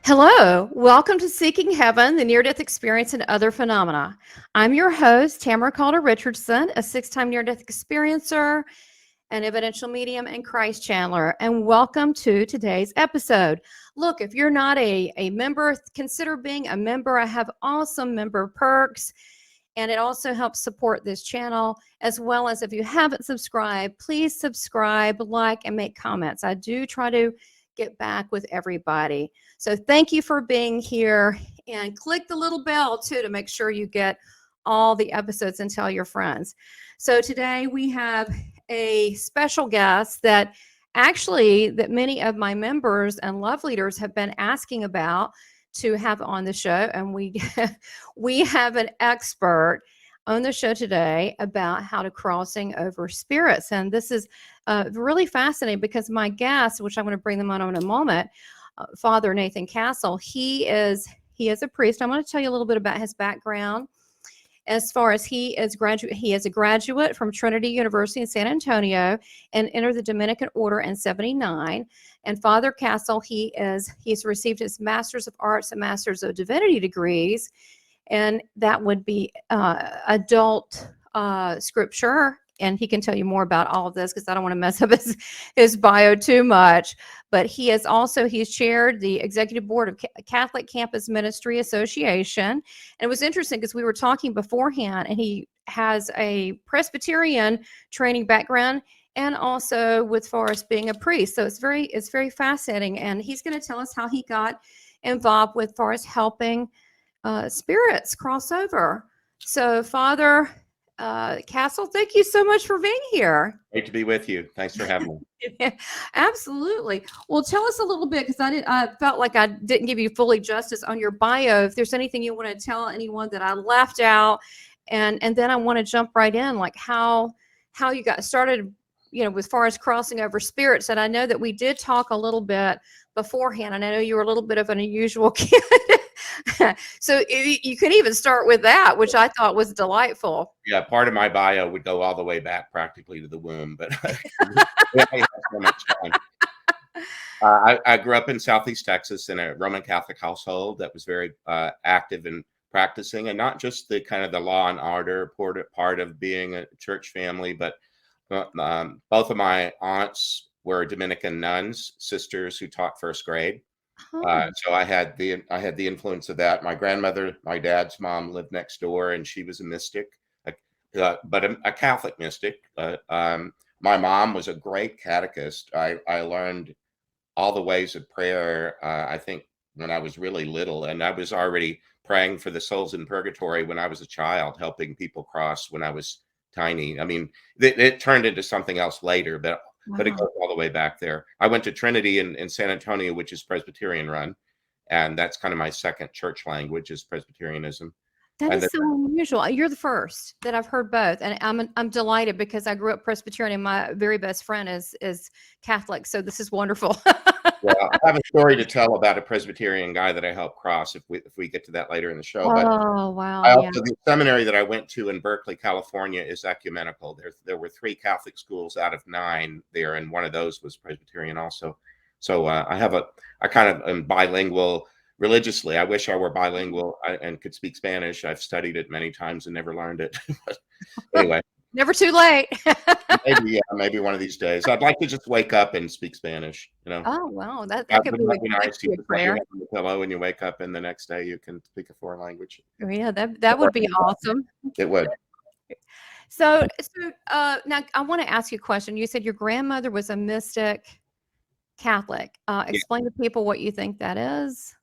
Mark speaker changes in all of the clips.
Speaker 1: Hello, welcome to Seeking Heaven, the Near-Death Experience and Other Phenomena. I'm your host, Tamara Calder Richardson, a 6-time near-death experiencer, an evidential medium, and Christ channeler, and welcome to today's episode. Look, if you're not a member, consider being a member. I have awesome member perks, and it also helps support this channel, as well as if you haven't subscribed, please subscribe, like, and make comments. I do try to get back with everybody. So thank you for being here, and click the little bell too to make sure you get all the episodes and tell your friends. So today we have a special guest that many of my members and love leaders have been asking about to have on the show, and we have an expert on the show today about how to crossing over spirits. And this is really fascinating because my guest, which I'm going to bring them on in a moment, Father Nathan Castle, he is a priest. I'm going to tell you a little bit about his background. As far as he is a graduate from Trinity University in San Antonio and entered the Dominican order in 1979. And Father Castle, he's received his Master's of Arts and Master's of Divinity degrees, and that would be adult scripture. And he can tell you more about all of this because I don't want to mess up his bio too much. But he's chaired the executive board of Catholic Campus Ministry Association. And it was interesting because we were talking beforehand, and he has a Presbyterian training background and also with far as being a priest. So it's very fascinating. And he's going to tell us how he got involved with far as helping spirits cross over. So Father Castle, thank you so much for being here.
Speaker 2: Great to be with you. Thanks for having
Speaker 1: me. Absolutely. Well, tell us a little bit, because I felt like I didn't give you fully justice on your bio. If there's anything you want to tell anyone that I left out, and then I want to jump right in, like how you got started, as far as crossing over spirits. And I know that we did talk a little bit beforehand, and I know you were a little bit of an unusual kid. So you could even start with that, which I thought was delightful.
Speaker 2: Yeah, part of my bio would go all the way back practically to the womb, but so much time. I grew up in Southeast Texas in a Roman Catholic household that was very active in practicing, and not just the kind of the law and order part of being a church family, but both of my aunts were Dominican nuns, sisters who taught first grade. So I had the influence of that. My grandmother, my dad's mom, lived next door, and she was a mystic, but a Catholic mystic. My mom was a great catechist. I learned all the ways of prayer, I think, when I was really little, and I was already praying for the souls in purgatory when I was a child, helping people cross when I was tiny. I mean, it turned into something else later, but it goes all the way back there. I went to Trinity in San Antonio, which is Presbyterian run, and that's kind of my second church language is Presbyterianism.
Speaker 1: That is so unusual. You're the first that I've heard both, and I'm delighted because I grew up Presbyterian, and my very best friend is Catholic. So this is wonderful.
Speaker 2: Well, I have a story to tell about a Presbyterian guy that I helped cross if we get to that later in the show. But
Speaker 1: wow!
Speaker 2: The seminary that I went to in Berkeley, California, is ecumenical. There were 3 Catholic schools out of 9 there, and one of those was Presbyterian also. So I kind of am bilingual religiously. I wish I were bilingual and could speak Spanish. I've studied it many times and never learned it. Anyway.
Speaker 1: Never too late.
Speaker 2: maybe one of these days. I'd like to just wake up and speak Spanish.
Speaker 1: Oh wow, that could be
Speaker 2: nice. You
Speaker 1: put prayer.
Speaker 2: On the pillow and you wake up, and the next day you can speak a foreign language.
Speaker 1: Yeah, that would be awesome.
Speaker 2: It would.
Speaker 1: So now I want to ask you a question. You said your grandmother was a mystic Catholic. Explain to people what you think that is.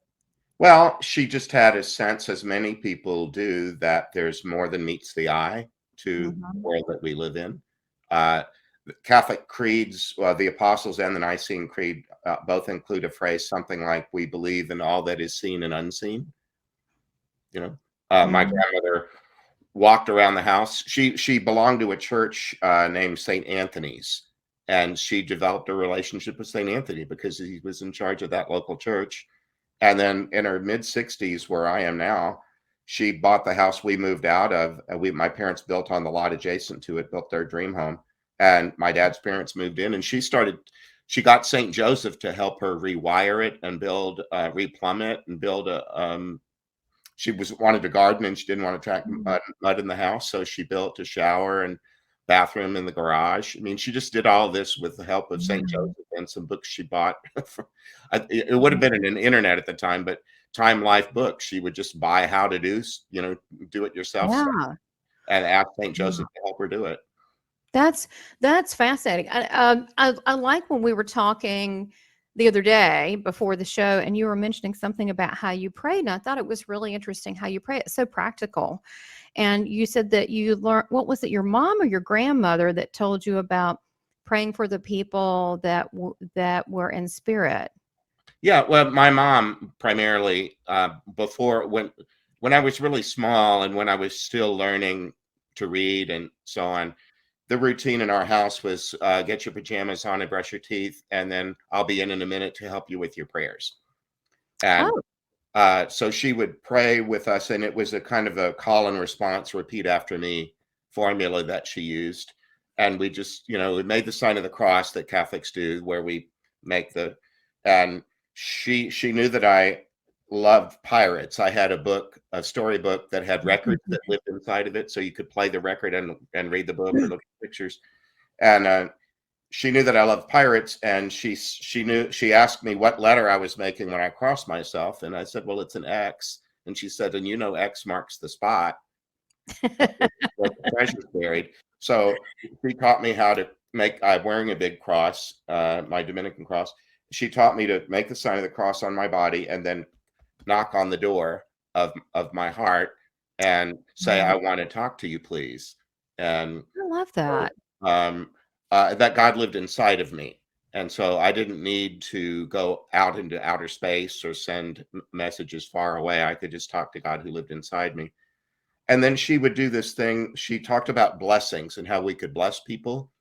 Speaker 2: Well, she just had a sense, as many people do, that there's more than meets the eye to the world that we live in. Catholic creeds, the Apostles and the Nicene Creed, both include a phrase something like, "We believe in all that is seen and unseen." My grandmother walked around the house. She belonged to a church named St. Anthony's, and she developed a relationship with St. Anthony because he was in charge of that local church. And then in her mid-60s, where I am now, she bought the house we moved out of. My parents built on the lot adjacent to it, built their dream home. And my dad's parents moved in, and she started she got St. Joseph to help her rewire it and build, replumb it and build she wanted to garden and she didn't want to track mud in the house. So she built a shower and bathroom in the garage. I mean, she just did all this with the help of St. Joseph and some books she bought. It would have been an internet at the time, but Time Life books, she would just buy how to do, do it yourself stuff
Speaker 1: Yeah.
Speaker 2: and ask St. Joseph to help her do it.
Speaker 1: That's fascinating. I like when we were talking the other day before the show, and you were mentioning something about how you prayed, and I thought it was really interesting how you pray. It's so practical. And you said that you learned, what was it, your mom or your grandmother that told you about praying for the people that were in spirit?
Speaker 2: Yeah, well, my mom primarily, before when I was really small and when I was still learning to read and so on, the routine in our house was get your pajamas on and brush your teeth, and then I'll be in a minute to help you with your prayers. And
Speaker 1: Oh,
Speaker 2: so she would pray with us, and it was a kind of a call and response, repeat after me formula that she used. And we just, we made the sign of the cross that Catholics do, where we make and she knew that I loved pirates. I had a storybook that had records that lived inside of it, so you could play the record and read the book or look at pictures. And she knew that I loved pirates, and she asked me what letter I was making when I crossed myself, and I said, well, it's an X. And she said, and X marks the spot where the treasure's buried. So she taught me how to I'm wearing a big cross, my Dominican cross. She taught me to make the sign of the cross on my body and then knock on the door of my heart and say, I want to talk to you, please. And
Speaker 1: I love that.
Speaker 2: that God lived inside of me. And so I didn't need to go out into outer space or send messages far away. I could just talk to God who lived inside me. And then she would do this thing. She talked about blessings and how we could bless people.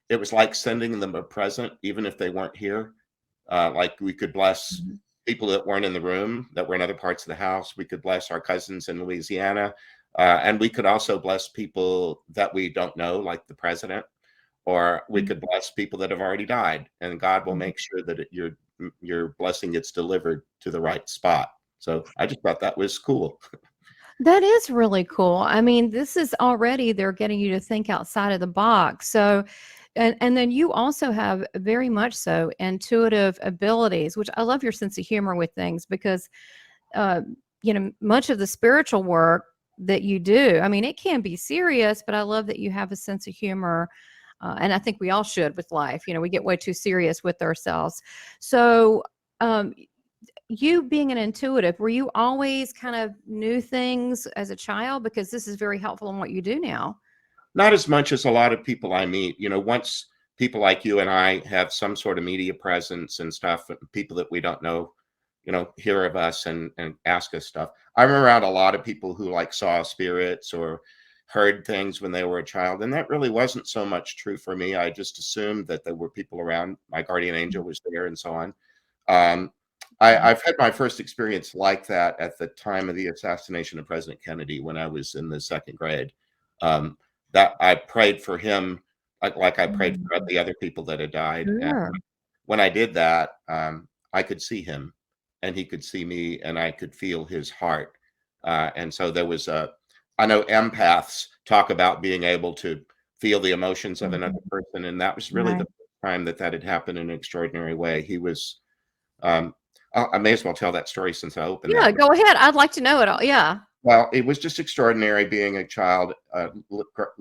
Speaker 2: It was like sending them a present, even if they weren't here. Like we could bless people that weren't in the room, that were in other parts of the house. We could bless our cousins in Louisiana. And we could also bless people that we don't know, like the president, or we could bless people that have already died. And God will make sure that your blessing gets delivered to the right spot. So I just thought that was cool.
Speaker 1: That is really cool. I mean, this is already, they're getting you to think outside of the box. So, and then you also have very much so intuitive abilities, which I love your sense of humor with things because, uh, much of the spiritual work that you do, I mean, it can be serious, but I love that you have a sense of humor. And I think we all should with life. We get way too serious with ourselves. So, you being an intuitive, were you always kind of knew things as a child? Because this is very helpful in what you do now.
Speaker 2: Not as much as a lot of people I meet. Once people like you and I have some sort of media presence and stuff, people that we don't know, hear of us and ask us stuff. I'm around a lot of people who saw spirits or heard things when they were a child. And that really wasn't so much true for me. I just assumed that there were people around. My guardian angel was there and so on. I've had my first experience like that at the time of the assassination of President Kennedy when I was in the second grade. That I prayed for him like I prayed for the other people that had died.
Speaker 1: Sure.
Speaker 2: And when I did that, I could see him and he could see me and I could feel his heart. And so there was I know empaths talk about being able to feel the emotions of another person. And that was really the first time that had happened in an extraordinary way. He was, I may as well tell that story since I opened
Speaker 1: Yeah,
Speaker 2: that.
Speaker 1: go ahead. I'd like to know it all. Yeah.
Speaker 2: Well, it was just extraordinary being a child,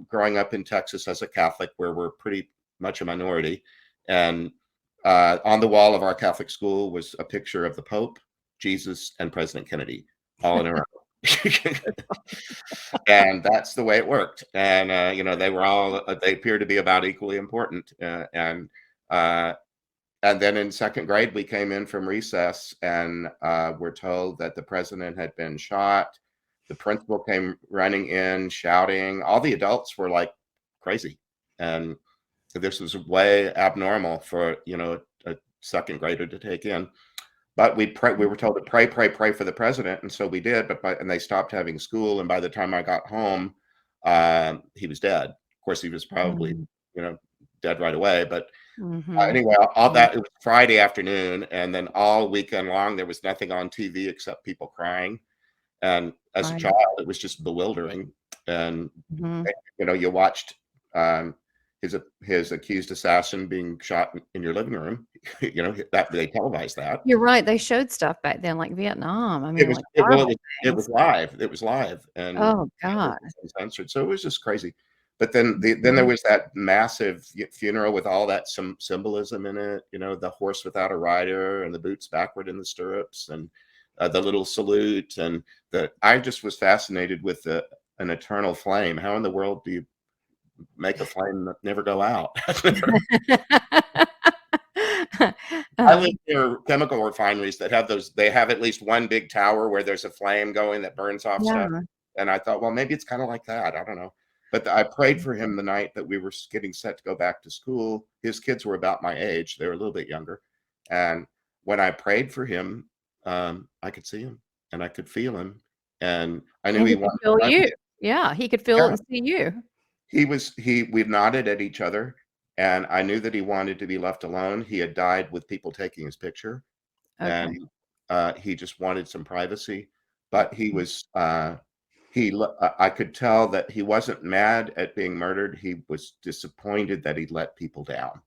Speaker 2: growing up in Texas as a Catholic, where we're pretty much a minority. And on the wall of our Catholic school was a picture of the Pope, Jesus, and President Kennedy, all in a row. And that's the way it worked. And, they were all, they appear to be about equally important. And then in second grade, we came in from recess and were told that the president had been shot. The principal came running in, shouting. All the adults were like crazy. And this was way abnormal for, a second grader to take in. But we were told to pray for the president. And so we did, and they stopped having school. And by the time I got home, he was dead. Of course, he was probably, dead right away. But Anyway, all that, it was Friday afternoon, and then all weekend long, there was nothing on TV except people crying. And as a
Speaker 1: Right.
Speaker 2: child, it was just bewildering. And
Speaker 1: Mhm.
Speaker 2: you watched um, his accused assassin being shot in your living room. That they televised that.
Speaker 1: You're right, they showed stuff back then, like Vietnam, I
Speaker 2: It
Speaker 1: mean,
Speaker 2: was
Speaker 1: like,
Speaker 2: it, well,
Speaker 1: horrible
Speaker 2: it was
Speaker 1: things.
Speaker 2: live. It was live, and
Speaker 1: Oh
Speaker 2: it
Speaker 1: god.
Speaker 2: was uncensored. So it was just crazy. But then there
Speaker 1: Mhm.
Speaker 2: was that massive funeral with all that some symbolism in it. The horse without a rider and the boots backward in the stirrups and the little salute and I just was fascinated with an eternal flame. How in the world do you make a flame that never go out? I live
Speaker 1: Um,
Speaker 2: near chemical refineries that have those. They have at least one big tower where there's a flame going that burns off stuff.
Speaker 1: yeah,
Speaker 2: And I thought, well, maybe it's kind of like that. I don't know. But I prayed for him the night that we were getting set to go back to school. His kids were about my age. They were a little bit younger. And when I prayed for him, I could see him and I could feel him. And I knew
Speaker 1: and
Speaker 2: he
Speaker 1: he could
Speaker 2: wanted
Speaker 1: feel you.
Speaker 2: privacy.
Speaker 1: Yeah, he could feel
Speaker 2: Yeah,
Speaker 1: and see you.
Speaker 2: we nodded at each other. And I knew that he wanted to be left alone. He had died with people taking his picture
Speaker 1: Okay.
Speaker 2: and he just wanted some privacy. But I could tell that he wasn't mad at being murdered. He was disappointed that he let people down.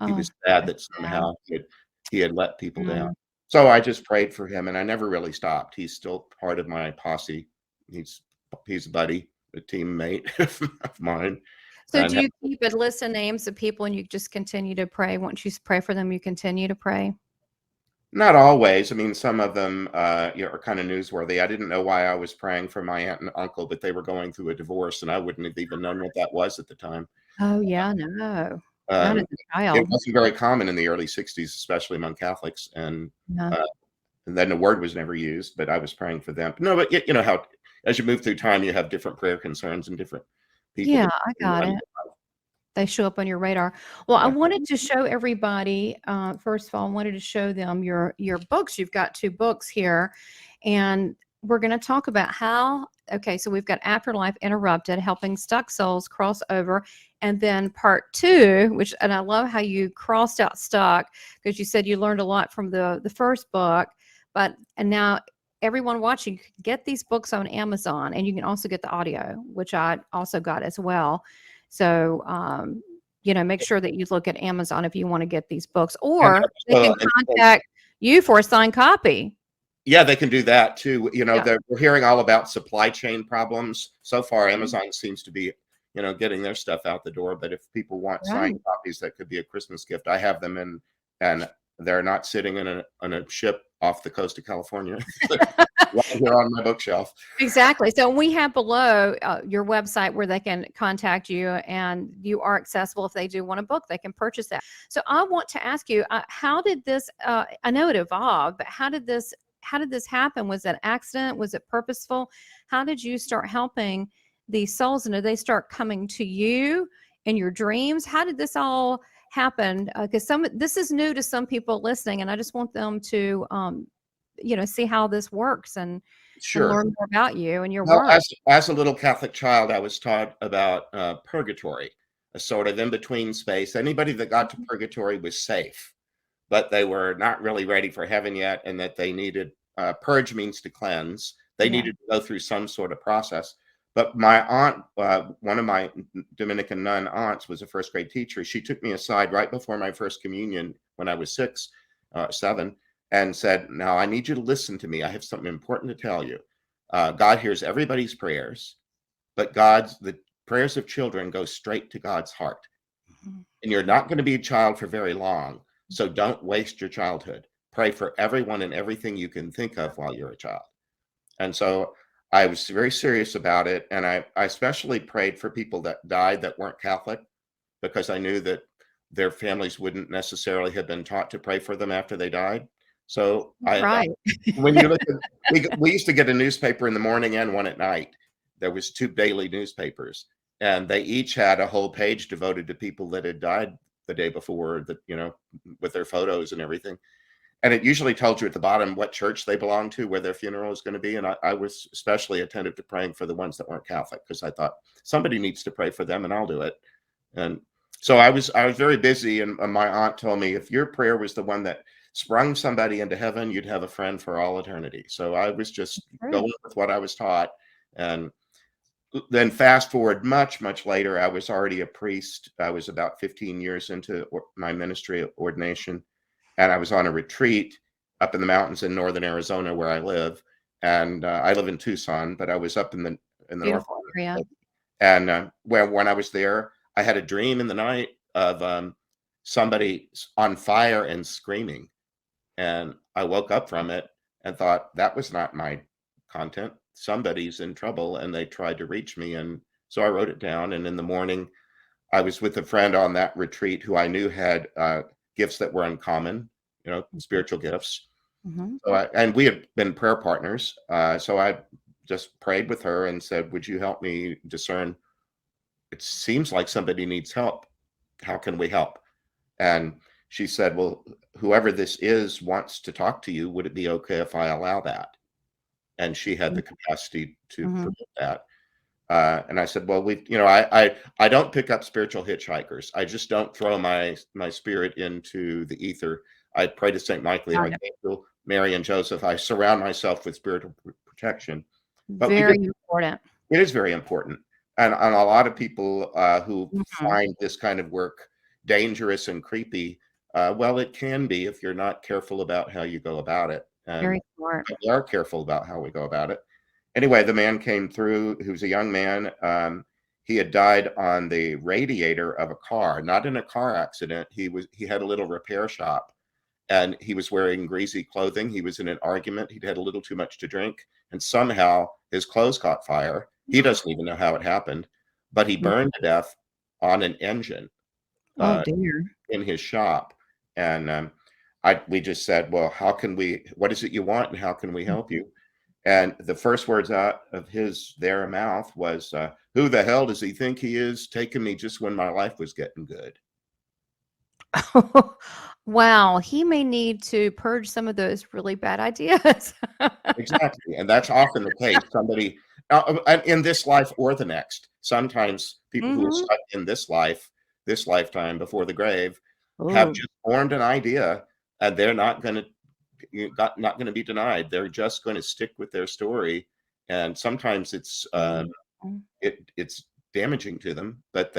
Speaker 2: He
Speaker 1: Oh,
Speaker 2: was sad
Speaker 1: that's
Speaker 2: that
Speaker 1: sad.
Speaker 2: somehow he had let people down.
Speaker 1: Mm.
Speaker 2: So I just prayed for him, and I never really stopped. He's still part of my posse. He's he's a buddy, a teammate of mine,
Speaker 1: So
Speaker 2: and
Speaker 1: do you keep a list of names of people and you just continue to pray? Once you pray for them, you continue to pray?
Speaker 2: not always. I mean, some of them are kind of newsworthy. I didn't know why I was praying for my aunt and uncle, but they were going through a divorce, and I wouldn't have even known what that was at the time.
Speaker 1: Oh, yeah, no. Not as
Speaker 2: Um,
Speaker 1: a
Speaker 2: it
Speaker 1: child.
Speaker 2: wasn't very common in the early '60s, especially among Catholics,
Speaker 1: No.
Speaker 2: uh, and then the word was never used. But I was praying for them. No, but you know how as you move through time, you have different prayer concerns and different people
Speaker 1: Yeah,
Speaker 2: that
Speaker 1: I
Speaker 2: you
Speaker 1: got
Speaker 2: run.
Speaker 1: it. They show up on your radar. Well, I
Speaker 2: Yeah,
Speaker 1: wanted to show everybody, first of all, I wanted to show them your books. You've got 2 books here, and we're gonna talk about how okay, so we've got Afterlife Interrupted, Helping Stuck Souls Cross Over, and then part 2, which and I love how you crossed out stuck because you said you learned a lot from the first book, and now everyone watching you can get these books on Amazon, and you can also get the audio, which I also got as well. So, make sure that you look at Amazon if you want to get these books,
Speaker 2: and
Speaker 1: or they
Speaker 2: so,
Speaker 1: can contact you for a signed copy.
Speaker 2: yeah, they can do that too.
Speaker 1: Yeah.
Speaker 2: We're hearing all about supply chain problems. So far,
Speaker 1: Mhm.
Speaker 2: Amazon seems to be, getting their stuff out the door. But if people want signed
Speaker 1: Right.
Speaker 2: copies, that could be a Christmas gift. I have them and they're not sitting in a ship off the coast of California. Right here on my bookshelf.
Speaker 1: Exactly. So we have below your website where they can contact you, and you are accessible if they do want a book, they can purchase that. So I want to ask you, how did this? I know it evolved, but how did this? How did this happen? Was it accident? Was it purposeful? How did you start helping these souls, and did they start coming to you in your dreams? How did this all happen? Because this is new to some people listening, and I just want them to, see how this works and
Speaker 2: Sure.
Speaker 1: learn more about you and your
Speaker 2: Well,
Speaker 1: work.
Speaker 2: as a little Catholic child, I was taught about purgatory, a sort of in between space. Anybody that got to
Speaker 1: Mhm.
Speaker 2: purgatory was safe, but they were not really ready for heaven yet, and that they needed purge means to cleanse. They
Speaker 1: Yeah.
Speaker 2: needed to go through some sort of process. But my aunt, one of my Dominican nun aunts, was a first grade teacher. She took me aside right before my first communion when I was 7, and said, "Now I need you to listen to me. I have something important to tell you. God hears everybody's prayers, but the prayers of children go straight to God's heart.
Speaker 1: Mhm.
Speaker 2: And you're not going to be a child for very long. So don't waste your childhood. Pray for everyone and everything you can think of while you're a child." And so I was very serious about it. And I especially prayed for people that died that weren't Catholic because I knew that their families wouldn't necessarily have been taught to pray for them after they died. So
Speaker 1: Right.
Speaker 2: when you look at, we used to get a newspaper in the morning and one at night. There was 2 daily newspapers, and they each had a whole page devoted to people that had died the day before, that with their photos and everything. And it usually told you at the bottom what church they belonged to, where their funeral was going to be. And I was especially attentive to praying for the ones that weren't Catholic because I thought somebody needs to pray for them, and I'll do it. And So I was very busy, and my aunt told me if your prayer was the one that sprung somebody into heaven, you'd have a friend for all eternity. So I was just
Speaker 1: True.
Speaker 2: going with what I was taught, and then fast forward much later, I was already a priest. I was about 15 years into my ministry ordination, and I was on a retreat up in the mountains in northern Arizona where I live, and I live in Tucson, but I was up in the north.
Speaker 1: Beautiful area.
Speaker 2: And when I was there, I had a dream in the night of somebody on fire and screaming. And I woke up from it and thought, that was not my content. Somebody's in trouble and they tried to reach me. And so I wrote it down. And in the morning, I was with a friend on that retreat who I knew had gifts that were uncommon, spiritual gifts.
Speaker 1: Hmm.
Speaker 2: So and we had been prayer partners. So I just prayed with her and said, would you help me discern? It seems like somebody needs help. How can we help? And she said, well, whoever this is wants to talk to you. Would it be okay if I allow that? And she had the capacity to
Speaker 1: Hmm.
Speaker 2: permit that. And I said, well, I don't pick up spiritual hitchhikers. I just don't throw my spirit into the ether. I pray to St. Michael, the
Speaker 1: Got it.
Speaker 2: Archangel, Mary, and Joseph. I surround myself with spiritual protection. But
Speaker 1: Very important.
Speaker 2: it is very important. And a lot of people who
Speaker 1: Mhm.
Speaker 2: find this kind of work dangerous and creepy, well, it can be if you're not careful about how you go about it. And
Speaker 1: Very smart.
Speaker 2: we are careful about how we go about it. Anyway, the man came through. He was a young man. He had died on the radiator of a car, not in a car accident. He had a little repair shop, and he was wearing greasy clothing. He was in an argument. He'd had a little too much to drink, and somehow his clothes caught fire. He doesn't even know how it happened, but he
Speaker 1: Mm.
Speaker 2: burned to death on an engine
Speaker 1: Oh
Speaker 2: uh,
Speaker 1: dear.
Speaker 2: in his shop. And we just said, well, what is it you want, and how can we help you? And the first words out of their mouth was, who the hell does he think he is, taking me just when my life was getting good?
Speaker 1: Wow, he may need to purge some of those really bad ideas.
Speaker 2: Exactly. And that's often the case. Somebody in this life or the next, sometimes people who are
Speaker 1: Mhm.
Speaker 2: stuck in this lifetime before the grave, have
Speaker 1: Oh.
Speaker 2: just formed an idea, and they're not going to not going to be denied. They're just going to stick with their story. And sometimes
Speaker 1: Mhm.
Speaker 2: it's damaging to them, but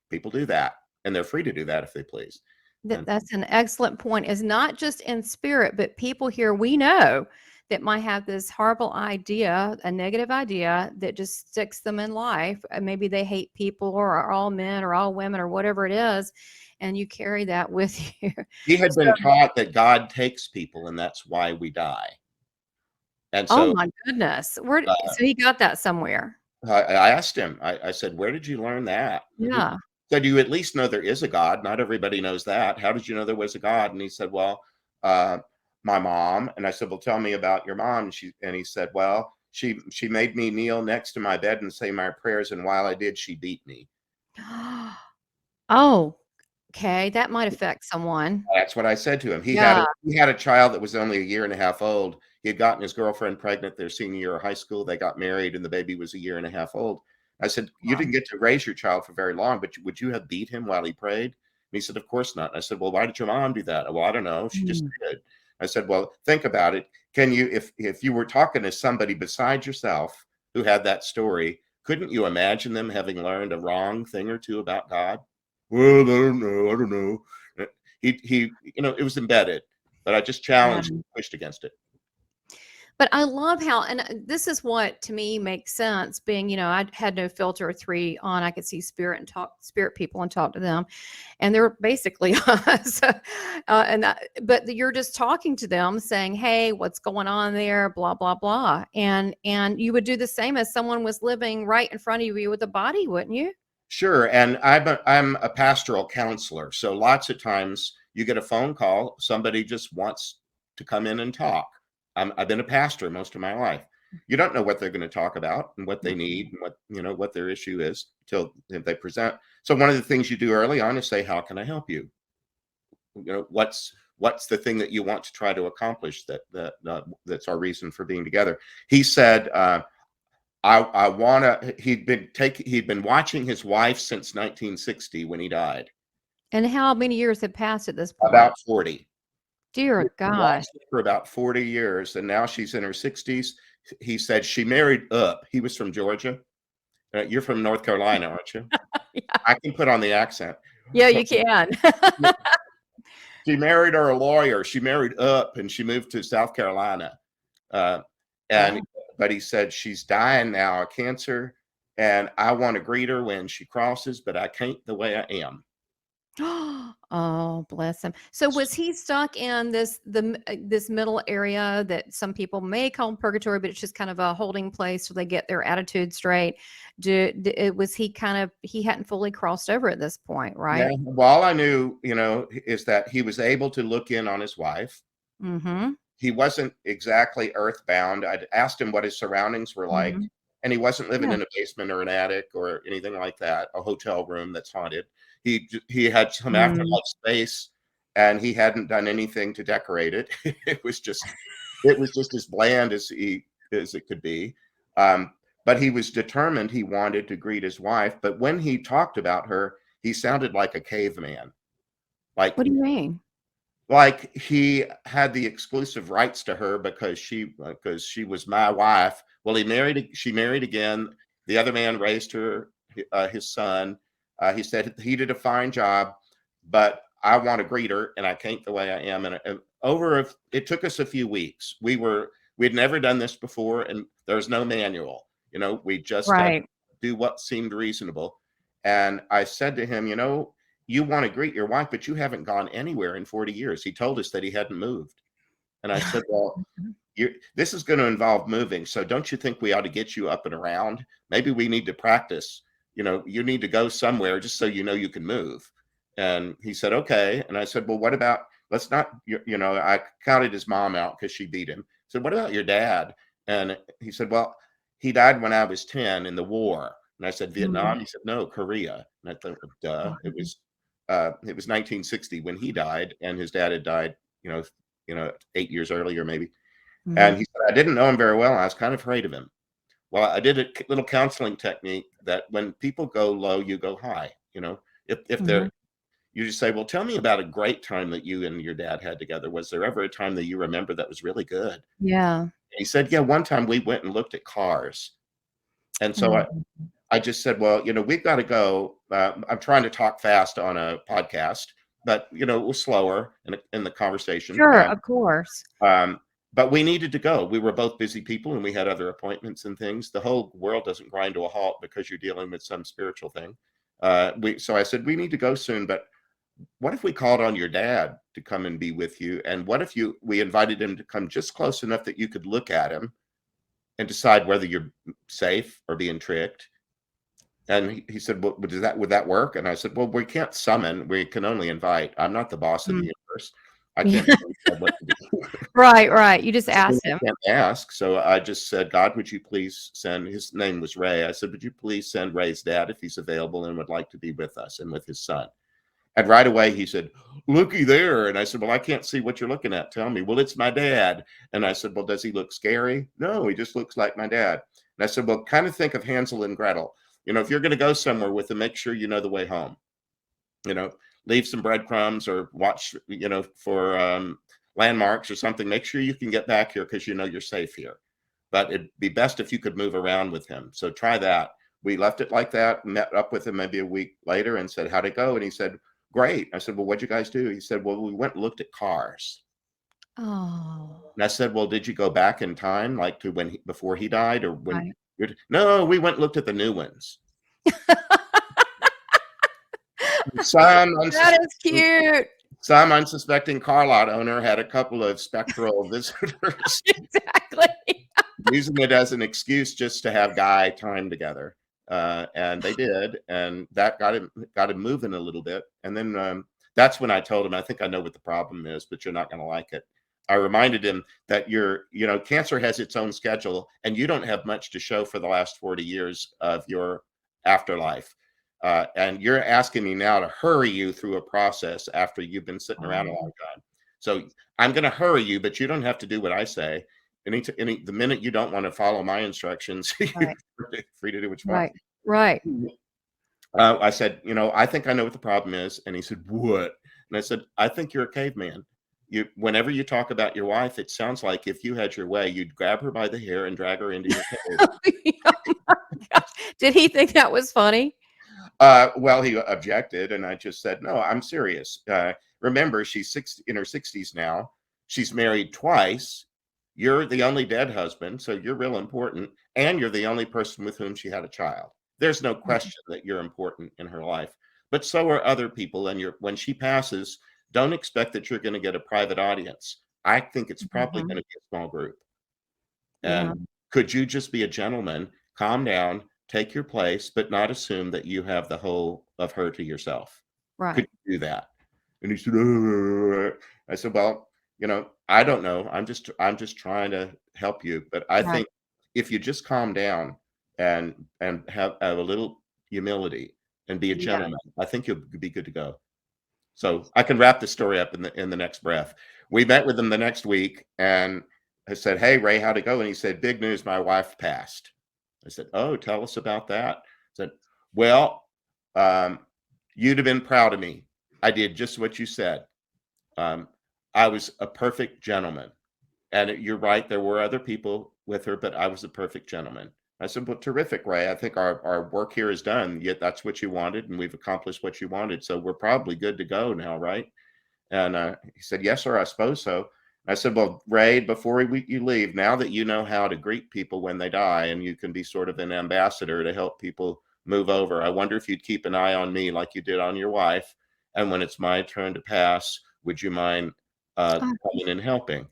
Speaker 2: people do that, and they're free to do that if they please. And
Speaker 1: That's an excellent point. Is not just in spirit, but people here we know that might have this horrible idea, a negative idea that just sticks them in life. Maybe they hate people or are all men or all women or whatever it is, and you carry that with you.
Speaker 2: he had
Speaker 1: So,
Speaker 2: been taught that God takes people, and that's why we die. And
Speaker 1: oh
Speaker 2: so
Speaker 1: my goodness, where?
Speaker 2: uh,
Speaker 1: So he got that somewhere.
Speaker 2: I asked him, I said, where did you learn that? He
Speaker 1: Yeah.
Speaker 2: said, you at least know there is a God. Not everybody knows that. How did you know there was a God? And he said, well, uh, my mom. And I said, well, tell me about your mom. And he said, well, she made me kneel next to my bed and say my prayers. And while I did, she beat me.
Speaker 1: Oh, okay. That might affect someone.
Speaker 2: That's what I said to him.
Speaker 1: Yeah.
Speaker 2: He had a child that was only a year and a half old. He had gotten his girlfriend pregnant their senior year of high school. They got married, and the baby was a year and a half old. I said, you
Speaker 1: Wow.
Speaker 2: didn't get to raise your child for very long, but would you have beat him while he prayed? And he said, of course not. And I said, well, why did your mom do that? Well, I don't know. She just
Speaker 1: Mm.
Speaker 2: did. I said, well, think about it. Can you, if you were talking to somebody besides yourself who had that story, couldn't you imagine them having learned a wrong thing or two about God? Well, I don't know. I don't know. It was embedded, but I just
Speaker 1: Yeah.
Speaker 2: challenged and pushed against it.
Speaker 1: But I love how, and this is what to me makes sense. Being, I had no filter 3 on. I could see spirit people and talk to them, and they're basically us. But you're just talking to them, saying, "Hey, what's going on there?" Blah blah blah, and you would do the same as someone was living right in front of you with a body, wouldn't you?
Speaker 2: Sure, and I'm a pastoral counselor, so lots of times you get a phone call, somebody just wants to come in and talk. I've been a pastor most of my life. You don't know what they're going to talk about and what they need and what their issue is till they present. So one of the things you do early on is say, "How can I help you? What's the thing that you want to try to accomplish that's our reason for being together?" He said, he'd been watching his wife since 1960 when he died.
Speaker 1: And how many years had passed at this point?
Speaker 2: About 40.
Speaker 1: Dear gosh.
Speaker 2: For about 40 years, and now she's in her 60s. He said she married up. He was from Georgia. You're from North Carolina, aren't you?
Speaker 1: Yeah.
Speaker 2: I can put on the accent.
Speaker 1: Yeah, you can.
Speaker 2: She married her a lawyer. She married up, and she moved to South Carolina. But he said she's dying now of cancer, and I want to greet her when she crosses, but I can't the way I am.
Speaker 1: Oh, bless him. So was he stuck in this middle area that some people may call purgatory, but it's just kind of a holding place so they get their attitude straight? Was he he hadn't fully crossed over at this point, right?
Speaker 2: Yeah. Well, all I knew, is that he was able to look in on his wife.
Speaker 1: Mm-hmm.
Speaker 2: He wasn't exactly earthbound. I'd asked him what his surroundings were like,
Speaker 1: Mm-hmm.
Speaker 2: and he wasn't living
Speaker 1: Yeah.
Speaker 2: in a basement or an attic or anything like that, a hotel room that's haunted. He had some afterlife space, and he hadn't done anything to decorate it. It was just as bland as it could be. But he was determined. He wanted to greet his wife. But when he talked about her, he sounded like a caveman. Like,
Speaker 1: What do you mean?
Speaker 2: like he had the exclusive rights to her because she was my wife. Well, she married again. The other man raised her, his son. He said he did a fine job, but I want to greet her, and I can't the way I am. And it took us a few weeks. We'd never done this before, and there's no manual. We just do what seemed reasonable. And I said to him, you want to greet your wife, but you haven't gone anywhere in 40 years. He told us that he hadn't moved. And I said, well, this is going to involve moving. So don't you think we ought to get you up and around? Maybe we need to practice. You need to go somewhere just so you can move. And he said, okay. And I said, well, what about, let's not, I counted his mom out because she beat him. I said, what about your dad? And he said, well, he died when I was 10 in the war. And I said, Vietnam? He said, no, Korea. And I thought, duh. It was 1960 when he died, and his dad had died, 8 years earlier, maybe. And he said, I didn't know him very well. I was kind of afraid of him. Well, I did a little counseling technique that when people go low, you go high. If they're, you just say, well, tell me about a great time that you and your dad had together. Was there ever a time that you remember that was really good?
Speaker 1: Yeah.
Speaker 2: And he said, yeah, one time we went and looked at cars. And so I just said, well, we've got to go. I'm trying to talk fast on a podcast, but, it was slower in the conversation.
Speaker 1: Sure, of course.
Speaker 2: But we needed to go. We were both busy people, and we had other appointments and things. The whole world doesn't grind to a halt because you're dealing with some spiritual thing. So I said, we need to go soon, but what if we called on your dad to come and be with you? And what if we invited him to come just close enough that you could look at him and decide whether you're safe or being tricked? And he said, well, would that work? And I said, well, we can't summon, we can only invite. I'm not the boss of the universe. I can't tell what to do.
Speaker 1: Right. You just asked him.
Speaker 2: I can't ask. So I just said, God, would you please send, his name was Ray. I said, would you please send Ray's dad if he's available and would like to be with us and with his son? And right away he said, looky there. And I said, well, I can't see what you're looking at. Tell me. Well, it's my dad. And I said, well, does he look scary? No, he just looks like my dad. And I said, well, kind of think of Hansel and Gretel. If you're going to go somewhere with them, make sure you know the way home. Leave some breadcrumbs or watch, for landmarks or something. Make sure you can get back here because you're safe here. But it'd be best if you could move around with him. So try that. We left it like that, met up with him maybe a week later and said, how'd it go? And he said, great. I said, well, what'd you guys do? He said, well, we went and looked at cars.
Speaker 1: Oh.
Speaker 2: And I said, well, did you go back in time, like to before he died, or when?
Speaker 1: Right.
Speaker 2: No, we went and looked at the new ones. That
Speaker 1: is cute.
Speaker 2: Some unsuspecting car lot owner had a couple of spectral visitors.
Speaker 1: Exactly.
Speaker 2: Using it as an excuse just to have guy time together. And they did, and that got him moving a little bit. And then that's when I told him, I think I know what the problem is, but you're not going to like it. I reminded him that cancer has its own schedule, and you don't have much to show for the last 40 years of your afterlife. And you're asking me now to hurry you through a process after you've been sitting around a long time. So I'm going to hurry you, but you don't have to do what I say. The minute you don't want to follow my instructions, you're free to do what you want.
Speaker 1: Right.
Speaker 2: I said, I think I know what the problem is. And he said, what? And I said, I think you're a caveman. Whenever you talk about your wife, it sounds like if you had your way, you'd grab her by the hair and drag her into your cave.
Speaker 1: Oh my gosh. Did he think that was funny?
Speaker 2: Well, he objected, and I just said, no, I'm serious. Remember, she's in her 60s now. She's married twice. You're the only dead husband, so you're real important, and you're the only person with whom she had a child. There's no question that you're important in her life, but so are other people. And when she passes, don't expect that you're going to get a private audience. I think it's probably going to be a small group.
Speaker 1: Yeah.
Speaker 2: And could you just be a gentleman, calm down, take your place, but not assume that you have the whole of her to yourself?
Speaker 1: Right.
Speaker 2: Could you do that? And he said, I said, well, I don't know. I'm just trying to help you. But I think if you just calm down and have a little humility and be a gentleman, I think you'll be good to go. So I can wrap the story up in the next breath. We met with him the next week, and I said, hey, Ray, how'd it go? And he said, big news, my wife passed. I said, oh, tell us about that. I said, well, you'd have been proud of me. I did just what you said. I was a perfect gentleman. And you're right, there were other people with her, but I was a perfect gentleman. I said, well, terrific, Ray. I think our work here is done. Yet that's what you wanted, and we've accomplished what you wanted. So we're probably good to go now, right? And he said, yes, sir, I suppose so. I said, well, Ray, before you leave, now that you know how to greet people when they die and you can be sort of an ambassador to help people move over, I wonder if you'd keep an eye on me like you did on your wife. And when it's my turn to pass, would you mind coming and helping?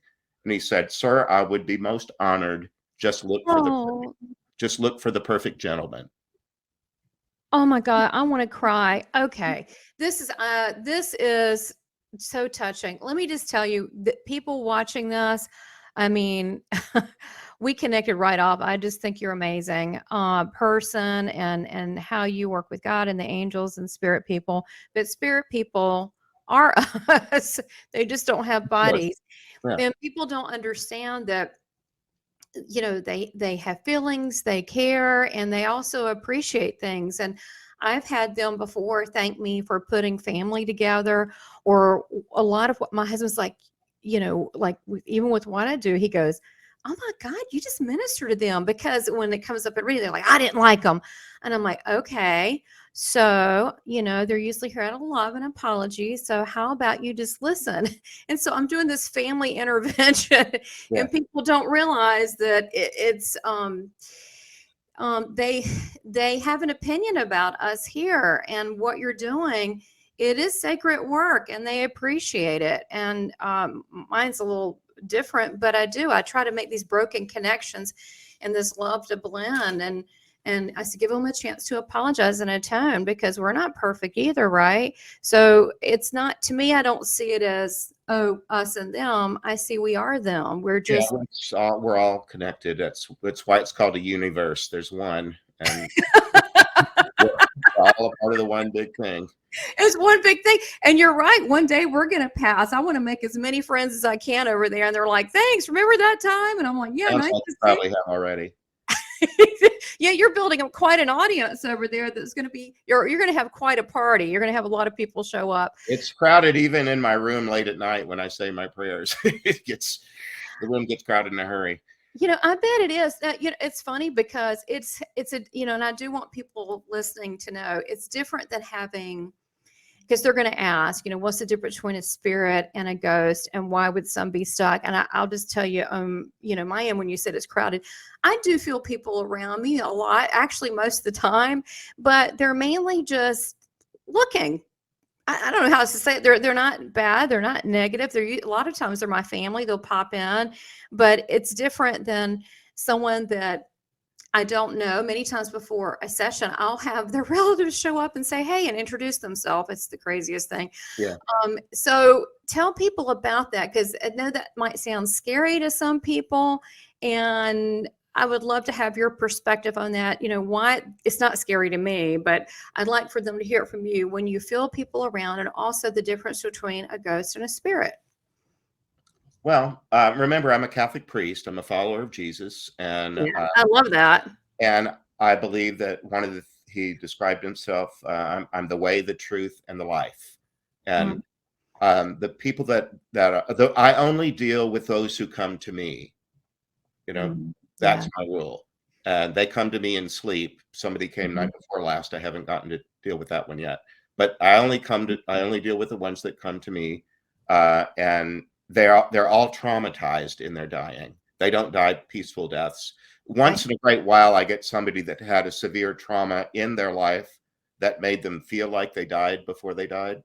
Speaker 2: And he said, sir, I would be most honored. Just look for the perfect gentleman.
Speaker 1: Oh my God, I want to cry. Okay. This is so touching. Let me just tell you that people watching this, I mean, we connected right off. I just think you're amazing person and how you work with God and the angels and spirit people. But spirit people are us. They just don't have bodies.
Speaker 2: Yeah.
Speaker 1: And people don't understand that they have feelings, they care, and they also appreciate things. And I've had them before thank me for putting family together, or a lot of what my husband's like, even with what I do, he goes, oh my God, you just minister to them. Because when it comes up at reading, they're like, I didn't like them. And I'm like, okay. So, they're usually here out of love and apology. So how about you just listen? And so I'm doing this family intervention, and people don't realize that they have an opinion about us here and what you're doing. It is sacred work, and they appreciate it. And mine's a little different, but I try to make these broken connections and this love to blend. And I give them a chance to apologize and atone, because we're not perfect either, right? So it's not, to me, I don't see it as, oh, us and them. I see we are them. We're just...
Speaker 2: we're all connected. That's why it's called a universe. There's one, and we're all a part of the one big thing.
Speaker 1: It's one big thing. And you're right. One day we're going to pass. I want to make as many friends as I can over there. And they're like, thanks. Remember that time? And I'm like, yeah, nice to
Speaker 2: probably have already.
Speaker 1: Yeah, you're building up quite an audience over there. That's going to be, you're going to have quite a party. You're going to have a lot of people show up.
Speaker 2: It's crowded even in my room late at night when I say my prayers. The room gets crowded in a hurry.
Speaker 1: I bet it is. It's funny because it's and I do want people listening to know it's different than having, because they're going to ask, what's the difference between a spirit and a ghost, and why would some be stuck? And I'll just tell you, my end, when you said it's crowded, I do feel people around me a lot, actually most of the time, but they're mainly just looking. I don't know how else to say it. They're not bad. They're not negative. A lot of times they're my family. They'll pop in, but it's different than someone that I don't know. Many times before a session, I'll have their relatives show up and say, hey, and introduce themselves. It's the craziest thing.
Speaker 2: Yeah.
Speaker 1: So tell people about that, because I know that might sound scary to some people. And I would love to have your perspective on that. Why it's not scary to me, but I'd like for them to hear it from you when you feel people around, and also the difference between a ghost and a spirit.
Speaker 2: Well, remember, I'm a Catholic priest. I'm a follower of Jesus, and
Speaker 1: I love that.
Speaker 2: And I believe that one of he described himself, I'm the way, the truth, and the life. And the people I only deal with those who come to me. That's my rule. And they come to me in sleep. Somebody came night before last. I haven't gotten to deal with that one yet. But I only deal with the ones that come to me, and they're all traumatized in their dying. They don't die peaceful deaths. Once in a great while, I get somebody that had a severe trauma in their life that made them feel like they died before they died.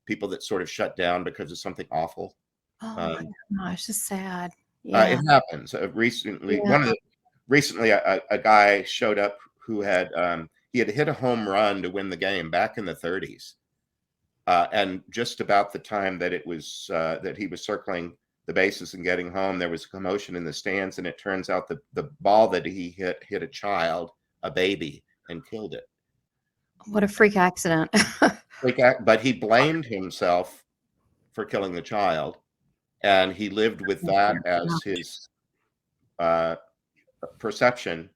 Speaker 2: People that sort of shut down because of something awful.
Speaker 1: Oh my gosh, it's sad.
Speaker 2: It happens. Recently, a guy showed up who had he had hit a home run to win the game back in the 30s, and just about the time that it was that he was circling the bases and getting home, there was a commotion in the stands, and it turns out the ball that he hit a child, a baby, and killed it.
Speaker 1: What a freak accident.
Speaker 2: But he blamed himself for killing the child, and he lived with that as his perception